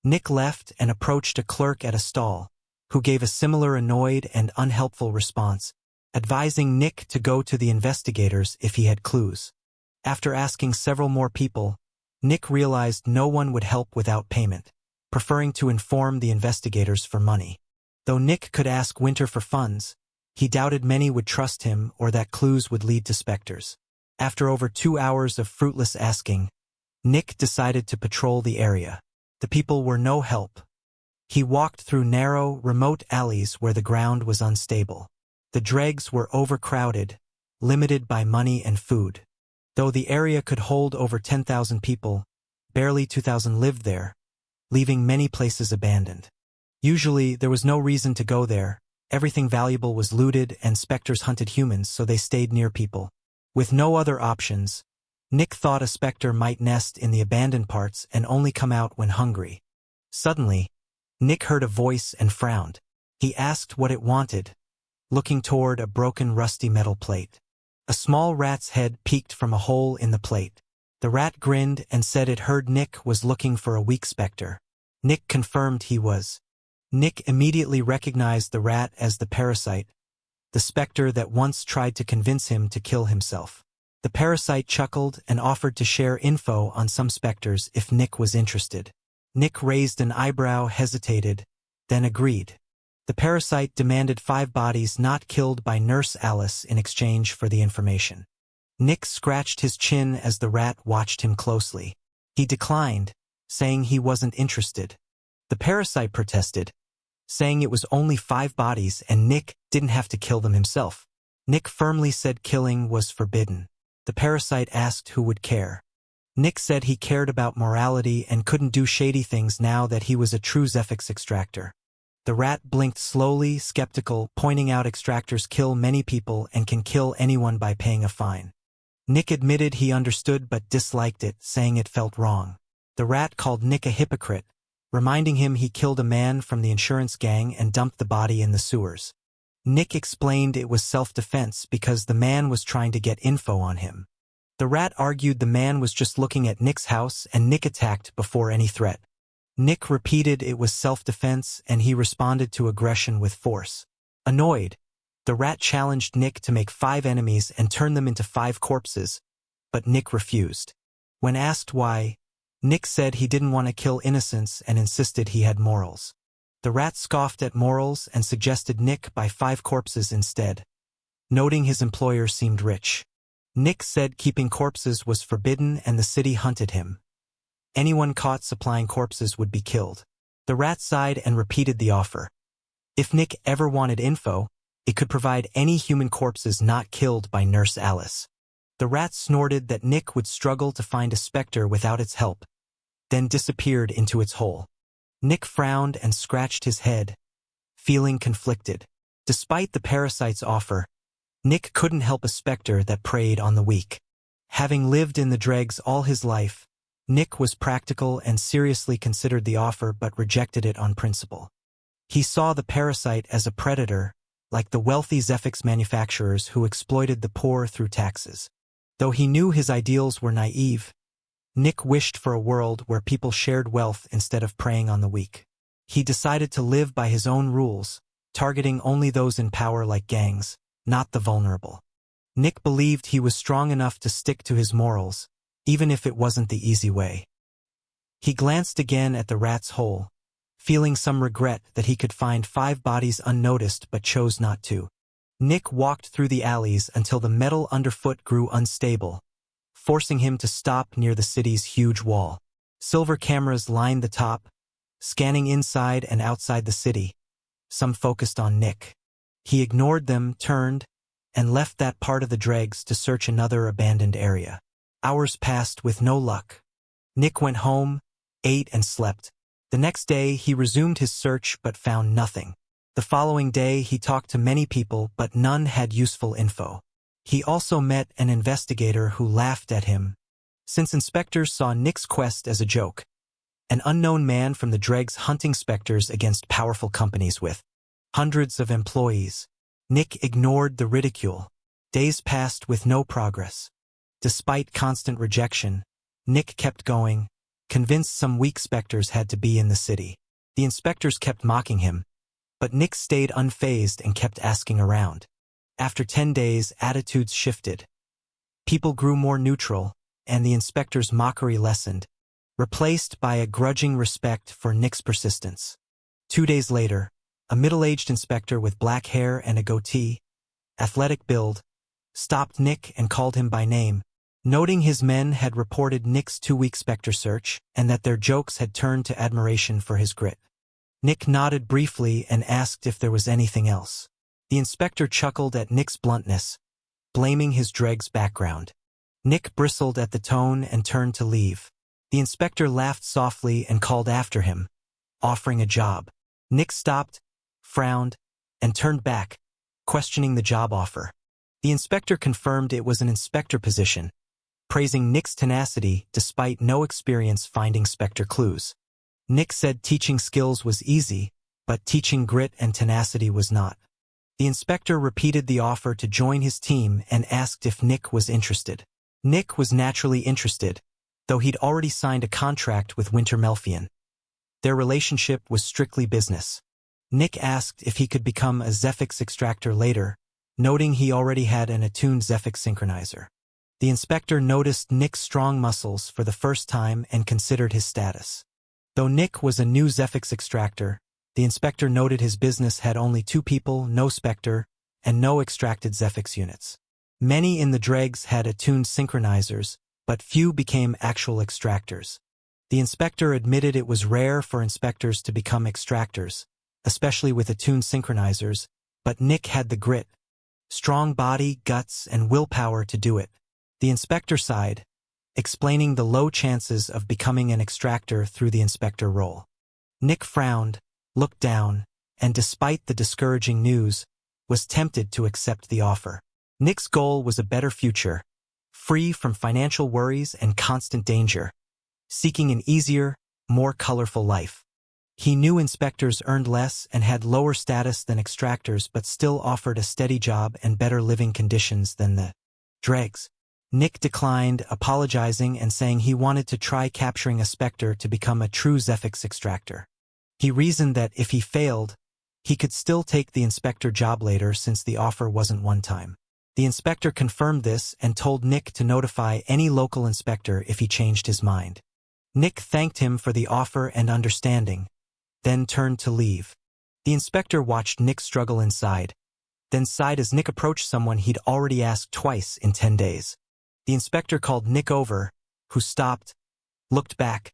Nick left and approached a clerk at a stall, who gave a similar annoyed and unhelpful response, advising Nick to go to the investigators if he had clues. After asking several more people, Nick realized no one would help without payment, preferring to inform the investigators for money. Though Nick could ask Winter for funds, he doubted many would trust him or that clues would lead to specters. After over 2 hours of fruitless asking, Nick decided to patrol the area. The people were no help. He walked through narrow, remote alleys where the ground was unstable. The Dregs were overcrowded, limited by money and food. Though the area could hold over 10,000 people, barely 2,000 lived there, leaving many places abandoned. Usually, there was no reason to go there. Everything valuable was looted and specters hunted humans, so they stayed near people. With no other options, Nick thought a specter might nest in the abandoned parts and only come out when hungry. Suddenly, Nick heard a voice and frowned. He asked what it wanted, looking toward a broken rusty metal plate. A small rat's head peeked from a hole in the plate. The rat grinned and said it heard Nick was looking for a weak specter. Nick confirmed he was. Nick immediately recognized the rat as the parasite, the specter that once tried to convince him to kill himself. The parasite chuckled and offered to share info on some specters if Nick was interested. Nick raised an eyebrow, hesitated, then agreed. The parasite demanded 5 bodies not killed by Nurse Alice in exchange for the information. Nick scratched his chin as the rat watched him closely. He declined, saying he wasn't interested. The parasite protested, saying it was only 5 bodies and Nick didn't have to kill them himself. Nick firmly said killing was forbidden. The parasite asked who would care. Nick said he cared about morality and couldn't do shady things now that he was a true Zephyx Extractor. The rat blinked slowly, skeptical, pointing out extractors kill many people and can kill anyone by paying a fine. Nick admitted he understood but disliked it, saying it felt wrong. The rat called Nick a hypocrite, reminding him he killed a man from the insurance gang and dumped the body in the sewers. Nick explained it was self-defense because the man was trying to get info on him. The rat argued the man was just looking at Nick's house and Nick attacked before any threat. Nick repeated it was self-defense and he responded to aggression with force. Annoyed, the rat challenged Nick to make 5 enemies and turn them into 5 corpses, but Nick refused. When asked why, Nick said he didn't want to kill innocents and insisted he had morals. The rat scoffed at morals and suggested Nick buy 5 corpses instead, noting his employer seemed rich. Nick said keeping corpses was forbidden and the city hunted him. Anyone caught supplying corpses would be killed. The rat sighed and repeated the offer. If Nick ever wanted info, it could provide any human corpses not killed by Nurse Alice. The rat snorted that Nick would struggle to find a specter without its help, then disappeared into its hole. Nick frowned and scratched his head, feeling conflicted. Despite the parasite's offer, Nick couldn't help a specter that preyed on the weak. Having lived in the Dregs all his life, Nick was practical and seriously considered the offer but rejected it on principle. He saw the parasite as a predator, like the wealthy Zephyx manufacturers who exploited the poor through taxes. Though he knew his ideals were naive, Nick wished for a world where people shared wealth instead of preying on the weak. He decided to live by his own rules, targeting only those in power like gangs, not the vulnerable. Nick believed he was strong enough to stick to his morals, even if it wasn't the easy way. He glanced again at the rat's hole, feeling some regret that he could find 5 bodies unnoticed but chose not to. Nick walked through the alleys until the metal underfoot grew unstable, forcing him to stop near the city's huge wall. Silver cameras lined the top, scanning inside and outside the city. Some focused on Nick. He ignored them, turned, and left that part of the Dregs to search another abandoned area. Hours passed with no luck. Nick went home, ate and slept. The next day he resumed his search but found nothing. The following day he talked to many people but none had useful info. He also met an investigator who laughed at him, since inspectors saw Nick's quest as a joke. An unknown man from the Dregs hunting specters against powerful companies with hundreds of employees. Nick ignored the ridicule. Days passed with no progress. Despite constant rejection, Nick kept going, convinced some weak specters had to be in the city. The inspectors kept mocking him, but Nick stayed unfazed and kept asking around. After 10 days, attitudes shifted. People grew more neutral, and the inspector's mockery lessened, replaced by a grudging respect for Nick's persistence. 2 days later, a middle-aged inspector with black hair and a goatee, athletic build, stopped Nick and called him by name, noting his men had reported Nick's 2-week Specter search and that their jokes had turned to admiration for his grit. Nick nodded briefly and asked if there was anything else. The inspector chuckled at Nick's bluntness, blaming his Dregs background. Nick bristled at the tone and turned to leave. The inspector laughed softly and called after him, offering a job. Nick stopped, frowned, and turned back, questioning the job offer. The inspector confirmed it was an inspector position, praising Nick's tenacity despite no experience finding Specter clues. Nick said teaching skills was easy, but teaching grit and tenacity was not. The inspector repeated the offer to join his team and asked if Nick was interested. Nick was naturally interested, though he'd already signed a contract with Winter Melfian. Their relationship was strictly business. Nick asked if he could become a Zephyx Extractor later, noting he already had an attuned Zephyx synchronizer. The inspector noticed Nick's strong muscles for the first time and considered his status. Though Nick was a new Zephyx Extractor, the inspector noted his business had only 2 people, no Specter, and no extracted Zephyx units. Many in the Dregs had attuned synchronizers, but few became actual extractors. The inspector admitted it was rare for inspectors to become extractors, especially with attuned synchronizers, but Nick had the grit, strong body, guts, and willpower to do it. The inspector sighed, explaining the low chances of becoming an extractor through the inspector role. Nick frowned, looked down, and despite the discouraging news, was tempted to accept the offer. Nick's goal was a better future, free from financial worries and constant danger, seeking an easier, more colorful life. He knew inspectors earned less and had lower status than extractors but still offered a steady job and better living conditions than the Dregs. Nick declined, apologizing and saying he wanted to try capturing a Specter to become a true Zephyx Extractor. He reasoned that if he failed, he could still take the inspector job later since the offer wasn't one time. The inspector confirmed this and told Nick to notify any local inspector if he changed his mind. Nick thanked him for the offer and understanding, then turned to leave. The inspector watched Nick struggle inside, then sighed as Nick approached someone he'd already asked twice in 10 days. The inspector called Nick over, who stopped, looked back,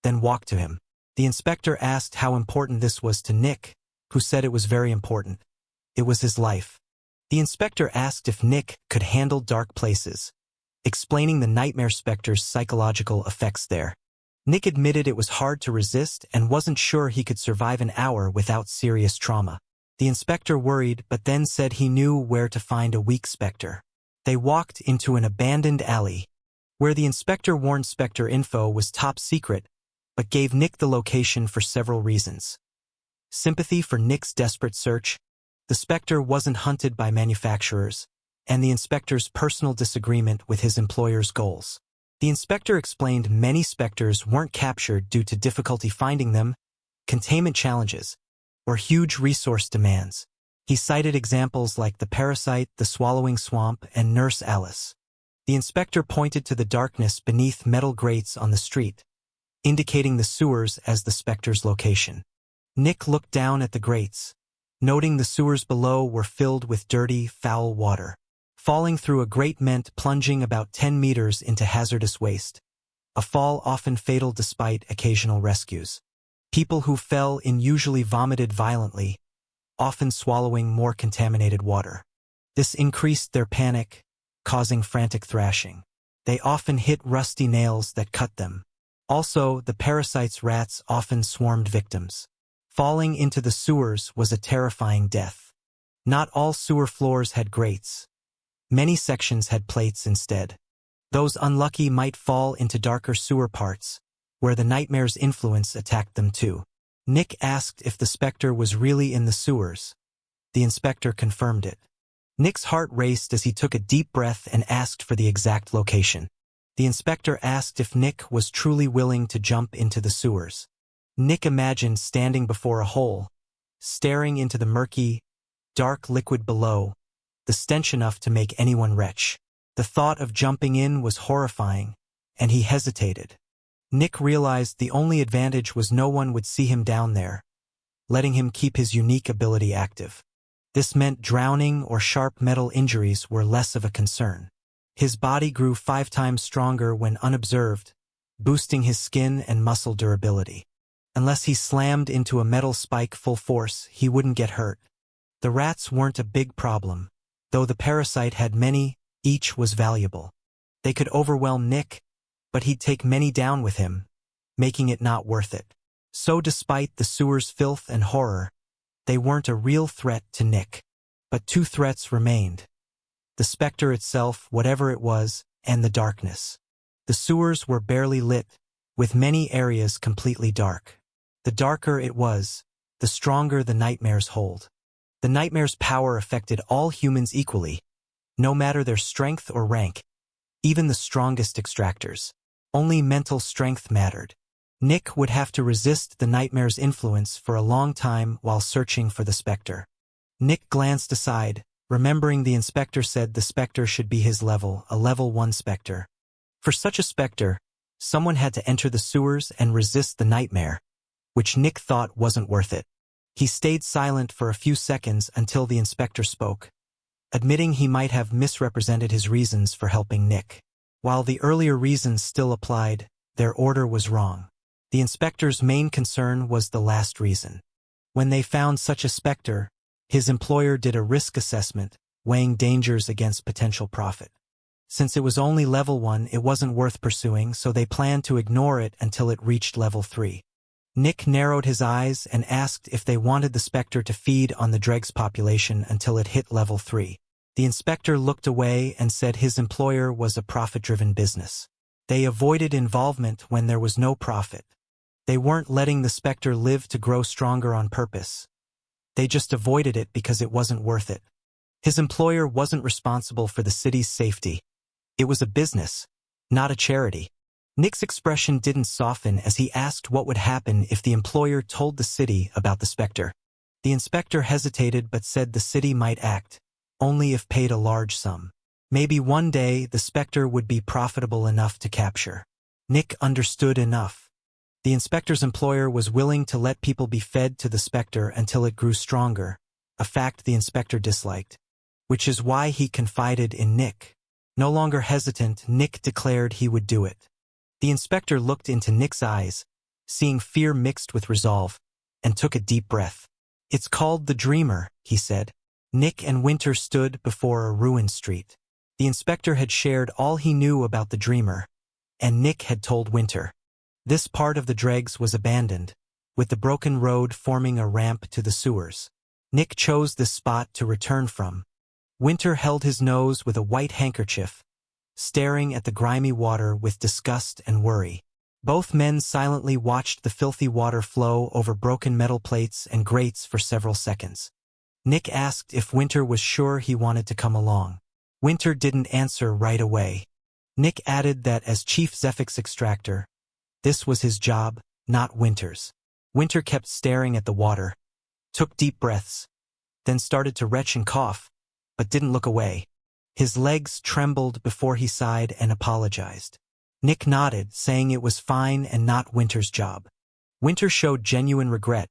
then walked to him. The inspector asked how important this was to Nick, who said it was very important. It was his life. The inspector asked if Nick could handle dark places, explaining the nightmare Specter's psychological effects there. Nick admitted it was hard to resist and wasn't sure he could survive an hour without serious trauma. The inspector worried but then said he knew where to find a weak Specter. They walked into an abandoned alley, where the inspector warned Specter info was top secret, but gave Nick the location for several reasons. Sympathy for Nick's desperate search, the Specter wasn't hunted by manufacturers, and the inspector's personal disagreement with his employer's goals. The inspector explained many Specters weren't captured due to difficulty finding them, containment challenges, or huge resource demands. He cited examples like the parasite, the swallowing swamp, and Nurse Alice. The inspector pointed to the darkness beneath metal grates on the street, indicating the sewers as the Specter's location. Nick looked down at the grates, noting the sewers below were filled with dirty, foul water. Falling through a grate meant plunging about 10 meters into hazardous waste, a fall often fatal despite occasional rescues. People who fell in usually vomited violently, often swallowing more contaminated water. This increased their panic, causing frantic thrashing. They often hit rusty nails that cut them. Also, the parasite's rats often swarmed victims. Falling into the sewers was a terrifying death. Not all sewer floors had grates. Many sections had plates instead. Those unlucky might fall into darker sewer parts, where the nightmare's influence attacked them too. Nick asked if the Specter was really in the sewers. The inspector confirmed it. Nick's heart raced as he took a deep breath and asked for the exact location. The inspector asked if Nick was truly willing to jump into the sewers. Nick imagined standing before a hole, staring into the murky, dark liquid below, the stench enough to make anyone retch. The thought of jumping in was horrifying, and he hesitated. Nick realized the only advantage was no one would see him down there, letting him keep his unique ability active. This meant drowning or sharp metal injuries were less of a concern. His body grew 5 times stronger when unobserved, boosting his skin and muscle durability. Unless he slammed into a metal spike full force, he wouldn't get hurt. The rats weren't a big problem, though the parasite had many, each was valuable. They could overwhelm Nick, but he'd take many down with him, making it not worth it. So despite the sewer's filth and horror, they weren't a real threat to Nick. But 2 threats remained. The Specter itself, whatever it was, and the darkness. The sewers were barely lit, with many areas completely dark. The darker it was, the stronger the nightmare's hold. The nightmare's power affected all humans equally, no matter their strength or rank, even the strongest extractors. Only mental strength mattered. Nick would have to resist the nightmare's influence for a long time while searching for the Specter. Nick glanced aside, remembering the inspector said the Specter should be his level, a level 1 Specter. For such a Specter, someone had to enter the sewers and resist the nightmare, which Nick thought wasn't worth it. He stayed silent for a few seconds until the inspector spoke, admitting he might have misrepresented his reasons for helping Nick. While the earlier reasons still applied, their order was wrong. The inspector's main concern was the last reason. When they found such a Specter, his employer did a risk assessment, weighing dangers against potential profit. Since it was only level 1, it wasn't worth pursuing, so they planned to ignore it until it reached level 3. Nick narrowed his eyes and asked if they wanted the Specter to feed on the Dregs population until it hit level 3. The inspector looked away and said his employer was a profit-driven business. They avoided involvement when there was no profit. They weren't letting the Specter live to grow stronger on purpose. They just avoided it because it wasn't worth it. His employer wasn't responsible for the city's safety. It was a business, not a charity. Nick's expression didn't soften as he asked what would happen if the employer told the city about the Specter. The inspector hesitated but said the city might act, only if paid a large sum. Maybe one day the Specter would be profitable enough to capture. Nick understood enough. The inspector's employer was willing to let people be fed to the Specter until it grew stronger, a fact the inspector disliked. Which is why he confided in Nick. No longer hesitant, Nick declared he would do it. The inspector looked into Nick's eyes, seeing fear mixed with resolve, and took a deep breath. "It's called the Dreamer," he said. Nick and Winter stood before a ruined street. The inspector had shared all he knew about the Dreamer, and Nick had told Winter. This part of the Dregs was abandoned, with the broken road forming a ramp to the sewers. Nick chose this spot to return from. Winter held his nose with a white handkerchief, staring at the grimy water with disgust and worry. Both men silently watched the filthy water flow over broken metal plates and grates for several seconds. Nick asked if Winter was sure he wanted to come along. Winter didn't answer right away. Nick added that as Chief Zephyx Extractor, this was his job, not Winter's. Winter kept staring at the water, took deep breaths, then started to retch and cough, but didn't look away. His legs trembled before he sighed and apologized. Nick nodded, saying it was fine and not Winter's job. Winter showed genuine regret,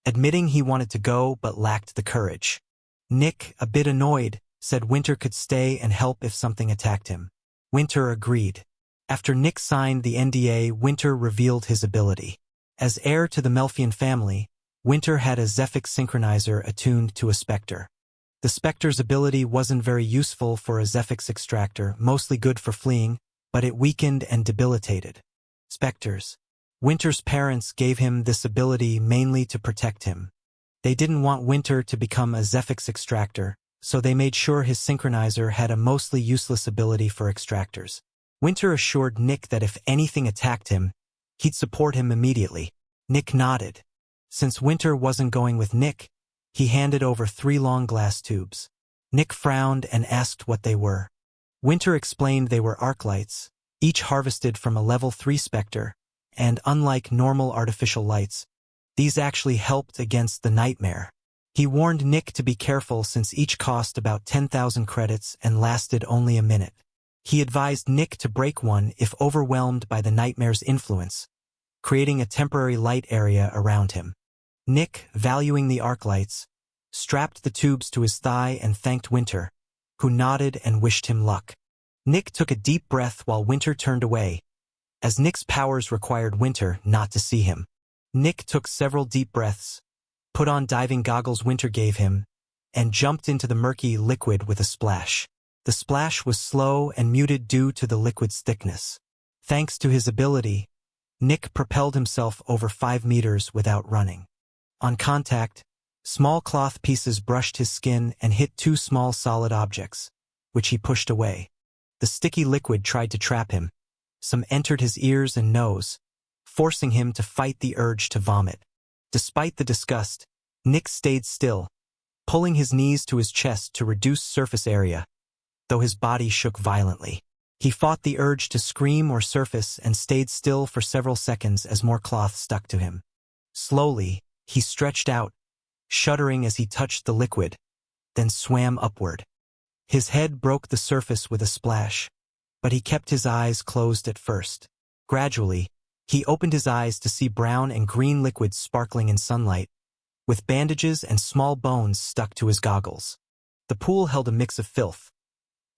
admitting he wanted to go but lacked the courage. Nick, a bit annoyed, said Winter could stay and help if something attacked him. Winter agreed. After Nick signed the NDA, Winter revealed his ability. As heir to the Melfian family, Winter had a Zephyx synchronizer attuned to a Specter. The Specter's ability wasn't very useful for a Zephyx Extractor, mostly good for fleeing, but it weakened and debilitated Specters. Winter's parents gave him this ability mainly to protect him. They didn't want Winter to become a Zephyx Extractor, so they made sure his synchronizer had a mostly useless ability for extractors. Winter assured Nick that if anything attacked him, he'd support him immediately. Nick nodded. Since Winter wasn't going with Nick, he handed over 3 long glass tubes. Nick frowned and asked what they were. Winter explained they were arc lights, each harvested from a level 3 Specter, and unlike normal artificial lights, these actually helped against the nightmare. He warned Nick to be careful since each cost about 10,000 credits and lasted only a minute. He advised Nick to break one if overwhelmed by the nightmare's influence, creating a temporary light area around him. Nick, valuing the arc lights, strapped the tubes to his thigh and thanked Winter, who nodded and wished him luck. Nick took a deep breath while Winter turned away, as Nick's powers required Winter not to see him. Nick took several deep breaths, put on diving goggles Winter gave him, and jumped into the murky liquid with a splash. The splash was slow and muted due to the liquid's thickness. Thanks to his ability, Nick propelled himself over 5 meters without running. On contact, small cloth pieces brushed his skin and hit 2 small solid objects, which he pushed away. The sticky liquid tried to trap him. Some entered his ears and nose, forcing him to fight the urge to vomit. Despite the disgust, Nick stayed still, pulling his knees to his chest to reduce surface area, though his body shook violently. He fought the urge to scream or surface and stayed still for several seconds as more cloth stuck to him. Slowly, he stretched out, shuddering as he touched the liquid, then swam upward. His head broke the surface with a splash, but he kept his eyes closed at first. Gradually, he opened his eyes to see brown and green liquids sparkling in sunlight, with bandages and small bones stuck to his goggles. The pool held a mix of filth: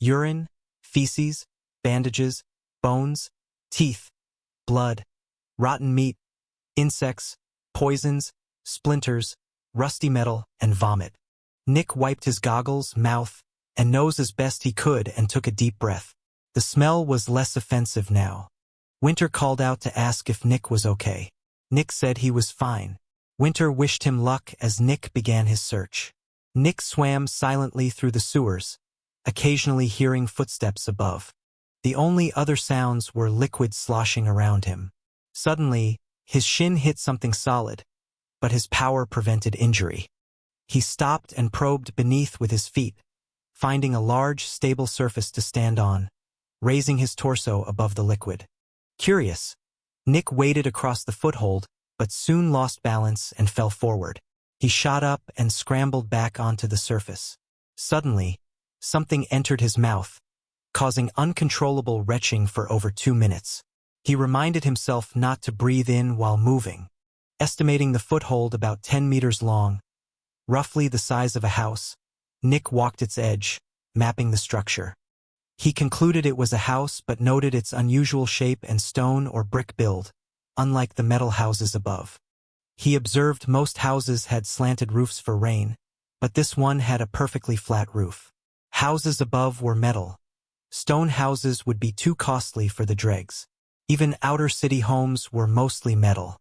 urine, feces, bandages, bones, teeth, blood, rotten meat, insects, poisons, splinters, rusty metal, and vomit. Nick wiped his goggles, mouth, and nose as best he could and took a deep breath. The smell was less offensive now. Winter called out to ask if Nick was okay. Nick said he was fine. Winter wished him luck as Nick began his search. Nick swam silently through the sewers, occasionally hearing footsteps above. The only other sounds were liquid sloshing around him. Suddenly, his shin hit something solid, but his power prevented injury. He stopped and probed beneath with his feet, finding a large, stable surface to stand on, raising his torso above the liquid. Curious, Nick waded across the foothold, but soon lost balance and fell forward. He shot up and scrambled back onto the surface. Suddenly, something entered his mouth, causing uncontrollable retching for over 2 minutes. He reminded himself not to breathe in while moving. Estimating the foothold about 10 meters long, roughly the size of a house, Nick walked its edge, mapping the structure. He concluded it was a house but noted its unusual shape and stone or brick build, unlike the metal houses above. He observed most houses had slanted roofs for rain, but this one had a perfectly flat roof. Houses above were metal. Stone houses would be too costly for the Dregs. Even outer city homes were mostly metal.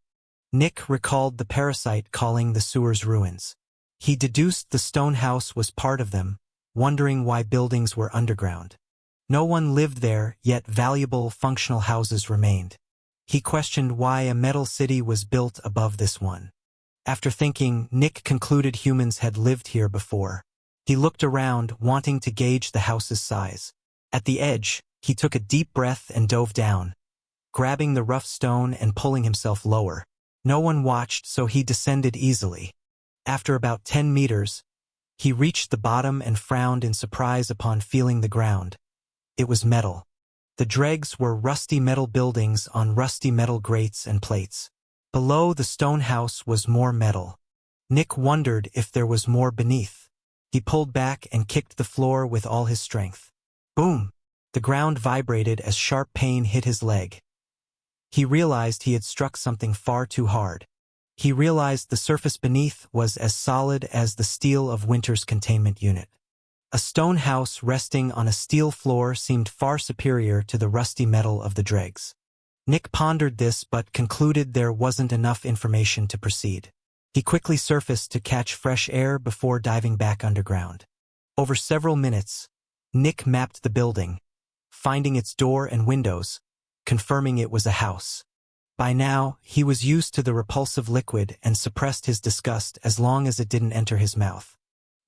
Nick recalled the parasite calling the sewers ruins. He deduced the stone house was part of them, wondering why buildings were underground. No one lived there, yet valuable, functional houses remained. He questioned why a metal city was built above this one. After thinking, Nick concluded humans had lived here before. He looked around, wanting to gauge the house's size. At the edge, he took a deep breath and dove down, grabbing the rough stone and pulling himself lower. No one watched, so he descended easily. After about 10 meters, he reached the bottom and frowned in surprise upon feeling the ground. It was metal. The Dregs were rusty metal buildings on rusty metal grates and plates. Below the stone house was more metal. Nick wondered if there was more beneath. He pulled back and kicked the floor with all his strength. Boom! The ground vibrated as sharp pain hit his leg. He realized he had struck something far too hard. He realized the surface beneath was as solid as the steel of Winter's containment unit. A stone house resting on a steel floor seemed far superior to the rusty metal of the Dregs. Nick pondered this but concluded there wasn't enough information to proceed. He quickly surfaced to catch fresh air before diving back underground. Over several minutes, Nick mapped the building, finding its door and windows, confirming it was a house. By now, he was used to the repulsive liquid and suppressed his disgust as long as it didn't enter his mouth.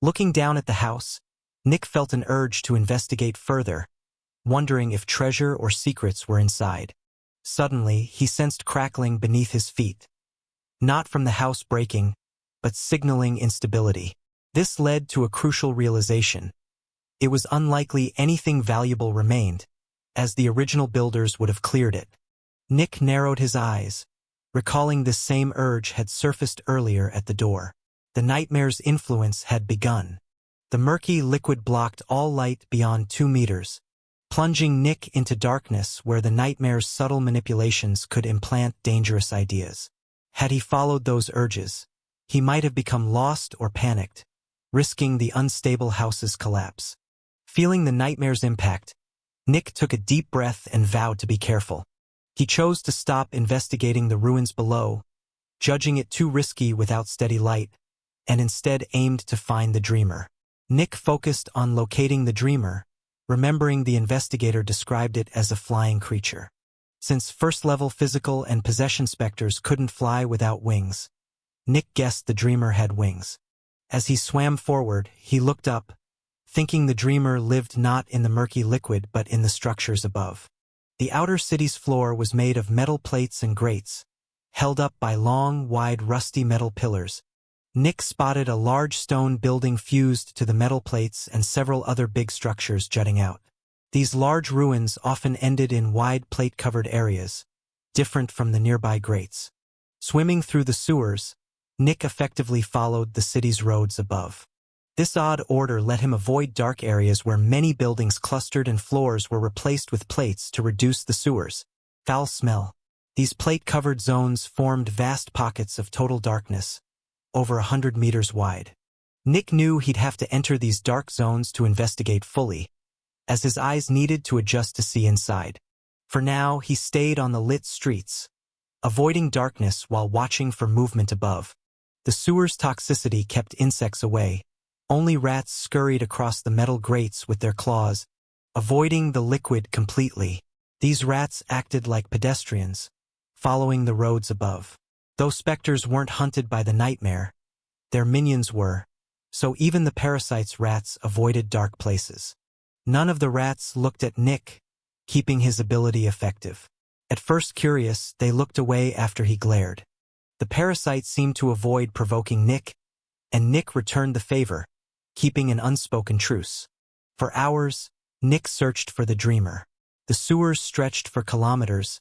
Looking down at the house, Nick felt an urge to investigate further, wondering if treasure or secrets were inside. Suddenly, he sensed crackling beneath his feet. Not from the house breaking, but signaling instability. This led to a crucial realization. It was unlikely anything valuable remained, as the original builders would have cleared it. Nick narrowed his eyes, recalling this same urge had surfaced earlier at the door. The nightmare's influence had begun. The murky liquid blocked all light beyond 2 meters, plunging Nick into darkness where the nightmare's subtle manipulations could implant dangerous ideas. Had he followed those urges, he might have become lost or panicked, risking the unstable house's collapse. Feeling the nightmare's impact, Nick took a deep breath and vowed to be careful. He chose to stop investigating the ruins below, judging it too risky without steady light, and instead aimed to find the dreamer. Nick focused on locating the dreamer, remembering the investigator described it as a flying creature. Since first-level physical and possession specters couldn't fly without wings, Nick guessed the dreamer had wings. As he swam forward, he looked up, thinking the dreamer lived not in the murky liquid but in the structures above. The outer city's floor was made of metal plates and grates, held up by long, wide, rusty metal pillars. Nick spotted a large stone building fused to the metal plates and several other big structures jutting out. These large ruins often ended in wide plate-covered areas, different from the nearby grates. Swimming through the sewers, Nick effectively followed the city's roads above. This odd order let him avoid dark areas where many buildings clustered and floors were replaced with plates to reduce the sewers. Foul smell. These plate-covered zones formed vast pockets of total darkness, over 100 meters wide. Nick knew he'd have to enter these dark zones to investigate fully, as his eyes needed to adjust to see inside. For now, he stayed on the lit streets, avoiding darkness while watching for movement above. The sewer's toxicity kept insects away. Only rats scurried across the metal grates with their claws, avoiding the liquid completely. These rats acted like pedestrians, following the roads above. Though specters weren't hunted by the nightmare, their minions were, so even the parasite's rats avoided dark places. None of the rats looked at Nick, keeping his ability effective. At first curious, they looked away after he glared. The parasite seemed to avoid provoking Nick, and Nick returned the favor, keeping an unspoken truce. For hours, Nick searched for the dreamer. The sewers stretched for kilometers,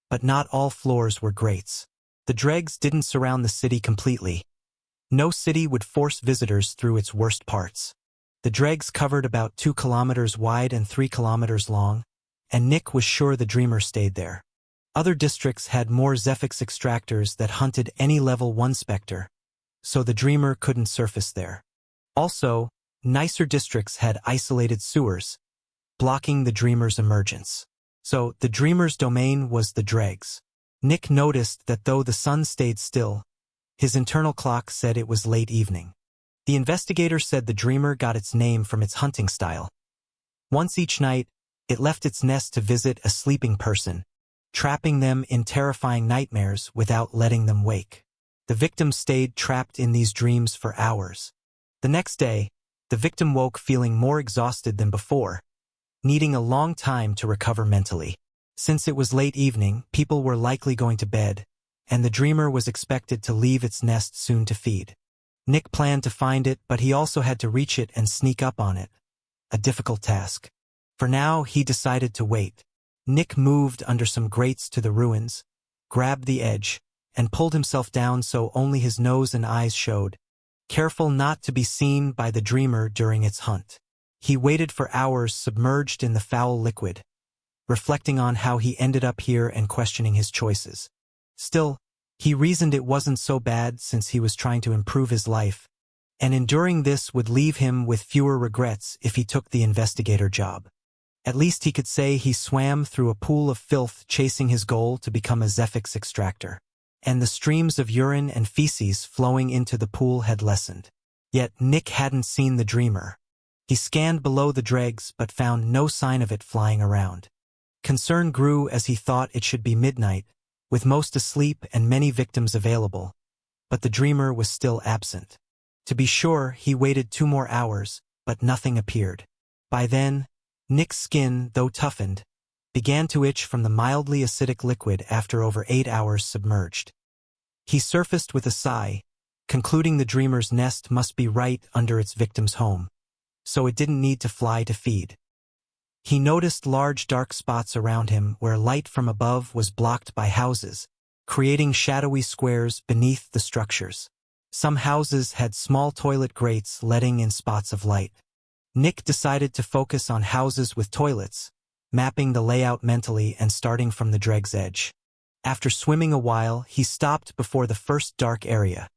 but not all floors were grates. The dregs didn't surround the city completely. No city would force visitors through its worst parts. The dregs covered about 2 kilometers wide and 3 kilometers long, and Nick was sure the dreamer stayed there. Other districts had more Zephyx Extractors that hunted any level 1 Specter, so the dreamer couldn't surface there. Also, nicer districts had isolated sewers, blocking the dreamer's emergence. So, the dreamer's domain was the dregs. Nick noticed that though the sun stayed still, his internal clock said it was late evening. The investigator said the dreamer got its name from its hunting style. Once each night, it left its nest to visit a sleeping person, trapping them in terrifying nightmares without letting them wake. The victim stayed trapped in these dreams for hours. The next day, the victim woke feeling more exhausted than before, needing a long time to recover mentally. Since it was late evening, people were likely going to bed, and the dreamer was expected to leave its nest soon to feed. Nick planned to find it, but he also had to reach it and sneak up on it. A difficult task. For now, he decided to wait. Nick moved under some grates to the ruins, grabbed the edge, and pulled himself down so only his nose and eyes showed, careful not to be seen by the dreamer during its hunt. He waited for hours submerged in the foul liquid, reflecting on how he ended up here and questioning his choices. Still, he reasoned it wasn't so bad since he was trying to improve his life, and enduring this would leave him with fewer regrets if he took the investigator job. At least he could say he swam through a pool of filth chasing his goal to become a Zephyx Extractor, and the streams of urine and feces flowing into the pool had lessened. Yet Nick hadn't seen the dreamer. He scanned below the dregs but found no sign of it flying around. Concern grew as he thought it should be midnight, with most asleep and many victims available, but the dreamer was still absent. To be sure, he waited 2 more hours, but nothing appeared. By then, Nick's skin, though toughened, began to itch from the mildly acidic liquid after over 8 hours submerged. He surfaced with a sigh, concluding the dreamer's nest must be right under its victim's home, so it didn't need to fly to feed. He noticed large dark spots around him where light from above was blocked by houses, creating shadowy squares beneath the structures. Some houses had small toilet grates letting in spots of light. Nick decided to focus on houses with toilets, mapping the layout mentally and starting from the dreg's edge. After swimming a while, he stopped before the first dark area,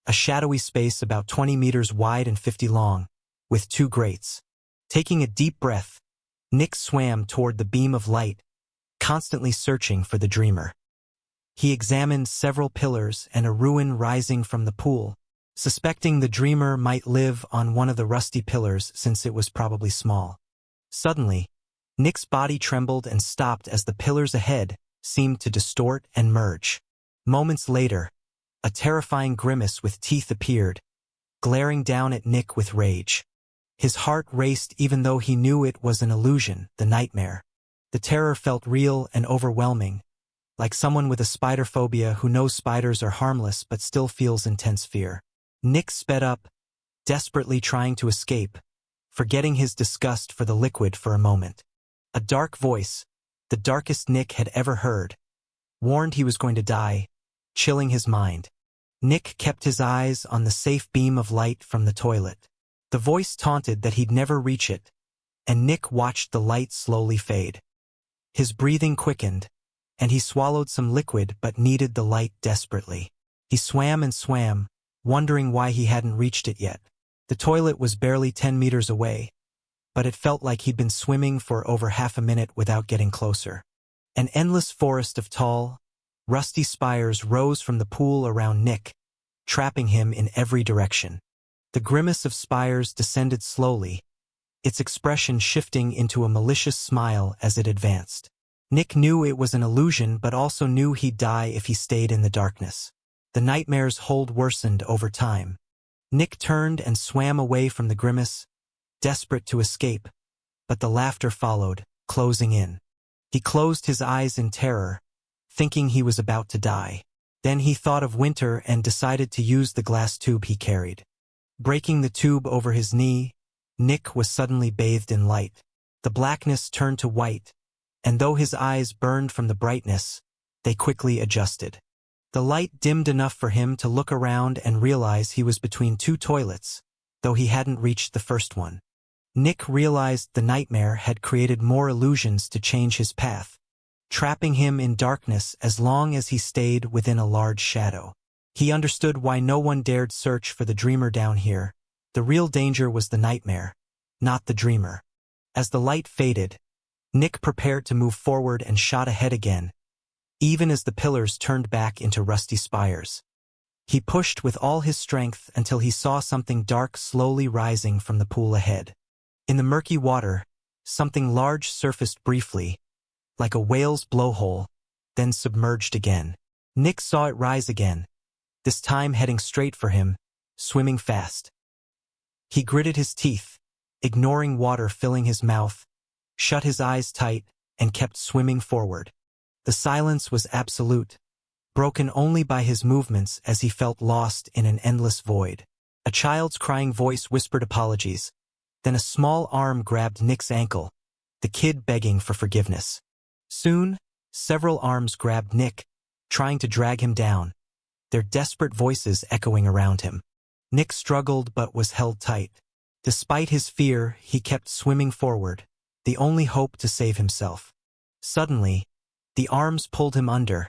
a shadowy space about 20 meters wide and 50 long, with 2 grates. Taking a deep breath, Nick swam toward the beam of light, constantly searching for the dreamer. He examined several pillars and a ruin rising from the pool, suspecting the dreamer might live on one of the rusty pillars since it was probably small. Suddenly, Nick's body trembled and stopped as the pillars ahead seemed to distort and merge. Moments later, a terrifying grimace with teeth appeared, glaring down at Nick with rage. His heart raced even though he knew it was an illusion, the nightmare. The terror felt real and overwhelming, like someone with a spider phobia who knows spiders are harmless but still feels intense fear. Nick sped up, desperately trying to escape, forgetting his disgust for the liquid for a moment. A dark voice, the darkest Nick had ever heard, warned he was going to die, chilling his mind. Nick kept his eyes on the safe beam of light from the toilet. The voice taunted that he'd never reach it, and Nick watched the light slowly fade. His breathing quickened, and he swallowed some liquid but needed the light desperately. He swam and swam, wondering why he hadn't reached it yet. The toilet was barely 10 meters away, but it felt like he'd been swimming for over half a minute without getting closer. An endless forest of tall, rusty spires rose from the pool around Nick, trapping him in every direction. The grimace of spires descended slowly, its expression shifting into a malicious smile as it advanced. Nick knew it was an illusion but also knew he'd die if he stayed in the darkness. The nightmare's hold worsened over time. Nick turned and swam away from the grimace, desperate to escape, but the laughter followed, closing in. He closed his eyes in terror, thinking he was about to die. Then he thought of winter and decided to use the glass tube he carried. Breaking the tube over his knee, Nick was suddenly bathed in light. The blackness turned to white, and though his eyes burned from the brightness, they quickly adjusted. The light dimmed enough for him to look around and realize he was between two toilets, though he hadn't reached the first one. Nick realized the nightmare had created more illusions to change his path, trapping him in darkness as long as he stayed within a large shadow. He understood why no one dared search for the dreamer down here. The real danger was the nightmare, not the dreamer. As the light faded, Nick prepared to move forward and shot ahead again, even as the pillars turned back into rusty spires. He pushed with all his strength until he saw something dark slowly rising from the pool ahead. In the murky water, something large surfaced briefly, like a whale's blowhole, then submerged again. Nick saw it rise again, this time heading straight for him, swimming fast. He gritted his teeth, ignoring water filling his mouth, shut his eyes tight, and kept swimming forward. The silence was absolute, broken only by his movements as he felt lost in an endless void. A child's crying voice whispered apologies. Then a small arm grabbed Nick's ankle, the kid begging for forgiveness. Soon, several arms grabbed Nick, trying to drag him down, their desperate voices echoing around him. Nick struggled but was held tight. Despite his fear, he kept swimming forward, the only hope to save himself. Suddenly, the arms pulled him under,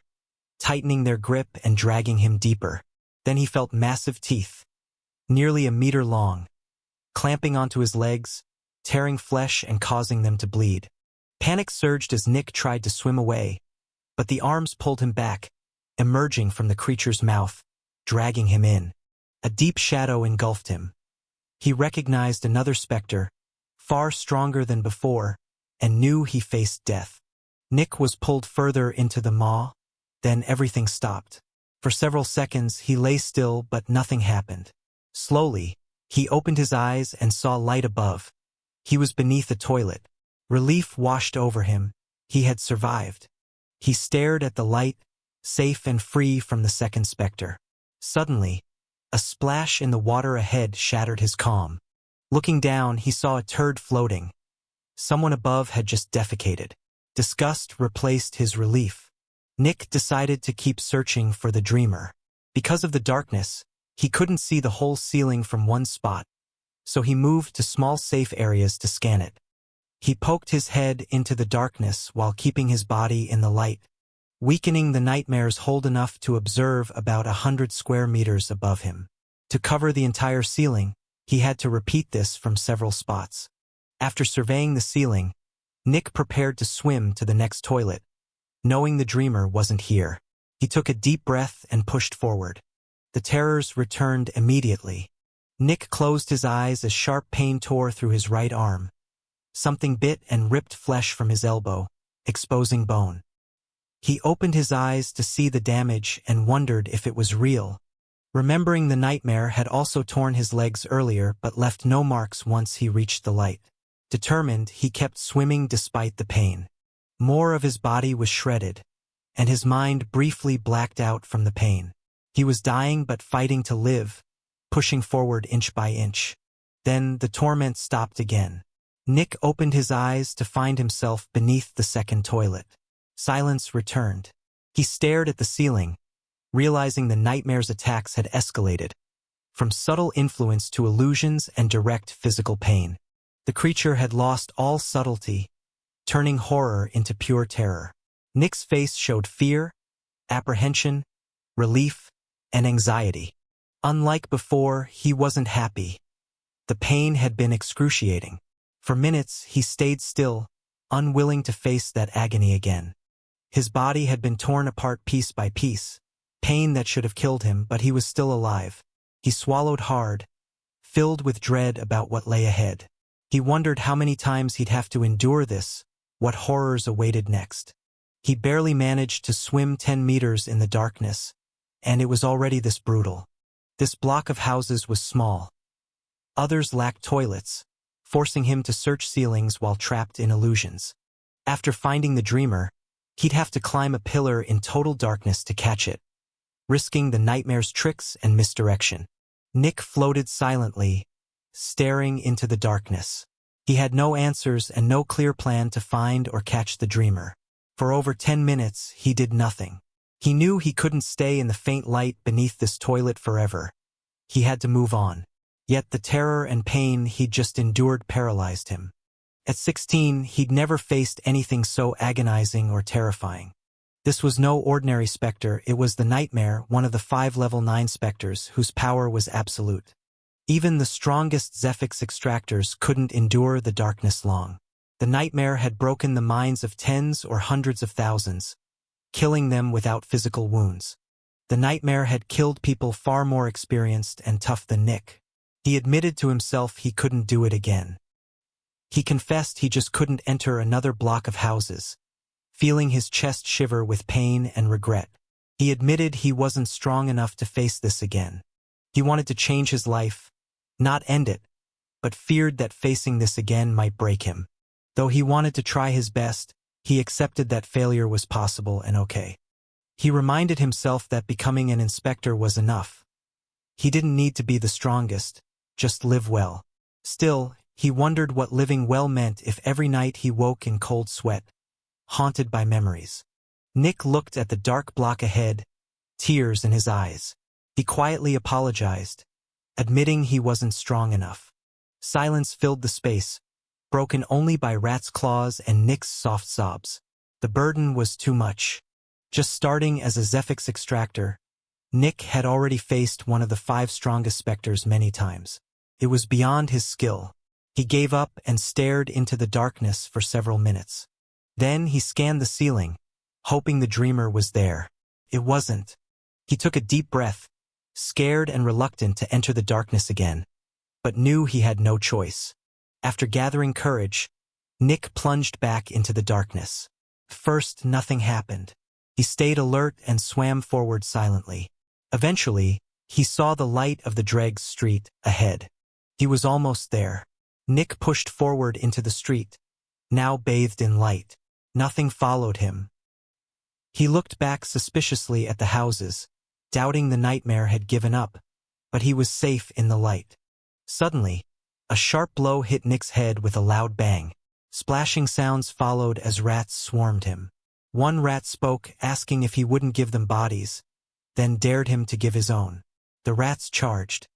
tightening their grip and dragging him deeper. Then he felt massive teeth, nearly a meter long, clamping onto his legs, tearing flesh and causing them to bleed. Panic surged as Nick tried to swim away, but the arms pulled him back, emerging from the creature's mouth, dragging him in. A deep shadow engulfed him. He recognized another Specter, far stronger than before, and knew he faced death. Nick was pulled further into the maw, then everything stopped. For several seconds he lay still but nothing happened. Slowly, he opened his eyes and saw light above. He was beneath a toilet. Relief washed over him. He had survived. He stared at the light, safe and free from the second Specter. Suddenly, a splash in the water ahead shattered his calm. Looking down, he saw a turd floating. Someone above had just defecated. Disgust replaced his relief. Nick decided to keep searching for the dreamer. Because of the darkness, he couldn't see the whole ceiling from one spot, so he moved to small safe areas to scan it. He poked his head into the darkness while keeping his body in the light, weakening the nightmare's hold enough to observe about 100 square meters above him. To cover the entire ceiling, he had to repeat this from several spots. After surveying the ceiling, Nick prepared to swim to the next toilet, knowing the dreamer wasn't here. He took a deep breath and pushed forward. The terrors returned immediately. Nick closed his eyes as sharp pain tore through his right arm. Something bit and ripped flesh from his elbow, exposing bone. He opened his eyes to see the damage and wondered if it was real. Remembering the nightmare had also torn his legs earlier but left no marks once he reached the light. Determined, he kept swimming despite the pain. More of his body was shredded, and his mind briefly blacked out from the pain. He was dying but fighting to live, pushing forward inch by inch. Then the torment stopped again. Nick opened his eyes to find himself beneath the second toilet. Silence returned. He stared at the ceiling, realizing the nightmare's attacks had escalated, from subtle influence to illusions and direct physical pain. The creature had lost all subtlety, turning horror into pure terror. Nick's face showed fear, apprehension, relief, and anxiety. Unlike before, he wasn't happy. The pain had been excruciating. For minutes, he stayed still, unwilling to face that agony again. His body had been torn apart piece by piece, pain that should have killed him, but he was still alive. He swallowed hard, filled with dread about what lay ahead. He wondered how many times he'd have to endure this, what horrors awaited next. He barely managed to swim 10 meters in the darkness, and it was already this brutal. This block of houses was small. Others lacked toilets, forcing him to search ceilings while trapped in illusions. After finding the dreamer, he'd have to climb a pillar in total darkness to catch it, risking the nightmare's tricks and misdirection. Nick floated silently, staring into the darkness. He had no answers and no clear plan to find or catch the dreamer. For over 10 minutes, he did nothing. He knew he couldn't stay in the faint light beneath this toilet forever. He had to move on. Yet the terror and pain he'd just endured paralyzed him. At 16, he'd never faced anything so agonizing or terrifying. This was no ordinary Specter, it was the Nightmare, one of the 5 level 9 Specters whose power was absolute. Even the strongest Zephyx Extractors couldn't endure the darkness long. The Nightmare had broken the minds of tens or hundreds of thousands, killing them without physical wounds. The Nightmare had killed people far more experienced and tough than Nick. He admitted to himself he couldn't do it again. He confessed he just couldn't enter another block of houses, feeling his chest shiver with pain and regret. He admitted he wasn't strong enough to face this again. He wanted to change his life, not end it, but feared that facing this again might break him. Though he wanted to try his best, he accepted that failure was possible and okay. He reminded himself that becoming an inspector was enough. He didn't need to be the strongest, just live well. Still, he wondered what living well meant if every night he woke in cold sweat, haunted by memories. Nick looked at the dark block ahead, tears in his eyes. He quietly apologized, admitting he wasn't strong enough. Silence filled the space, broken only by Rat's claws and Nick's soft sobs. The burden was too much. Just starting as a Zephyx Extractor, Nick had already faced one of the 5 strongest Specters many times. It was beyond his skill. He gave up and stared into the darkness for several minutes. Then he scanned the ceiling, hoping the dreamer was there. It wasn't. He took a deep breath, scared and reluctant to enter the darkness again, but knew he had no choice. After gathering courage, Nick plunged back into the darkness. First, nothing happened. He stayed alert and swam forward silently. Eventually, he saw the light of the Dregs street ahead. He was almost there. Nick pushed forward into the street, now bathed in light. Nothing followed him. He looked back suspiciously at the houses, doubting the Nightmare had given up, but he was safe in the light. Suddenly, a sharp blow hit Nick's head with a loud bang. Splashing sounds followed as rats swarmed him. One rat spoke, asking if he wouldn't give them bodies, then dared him to give his own. The rats charged.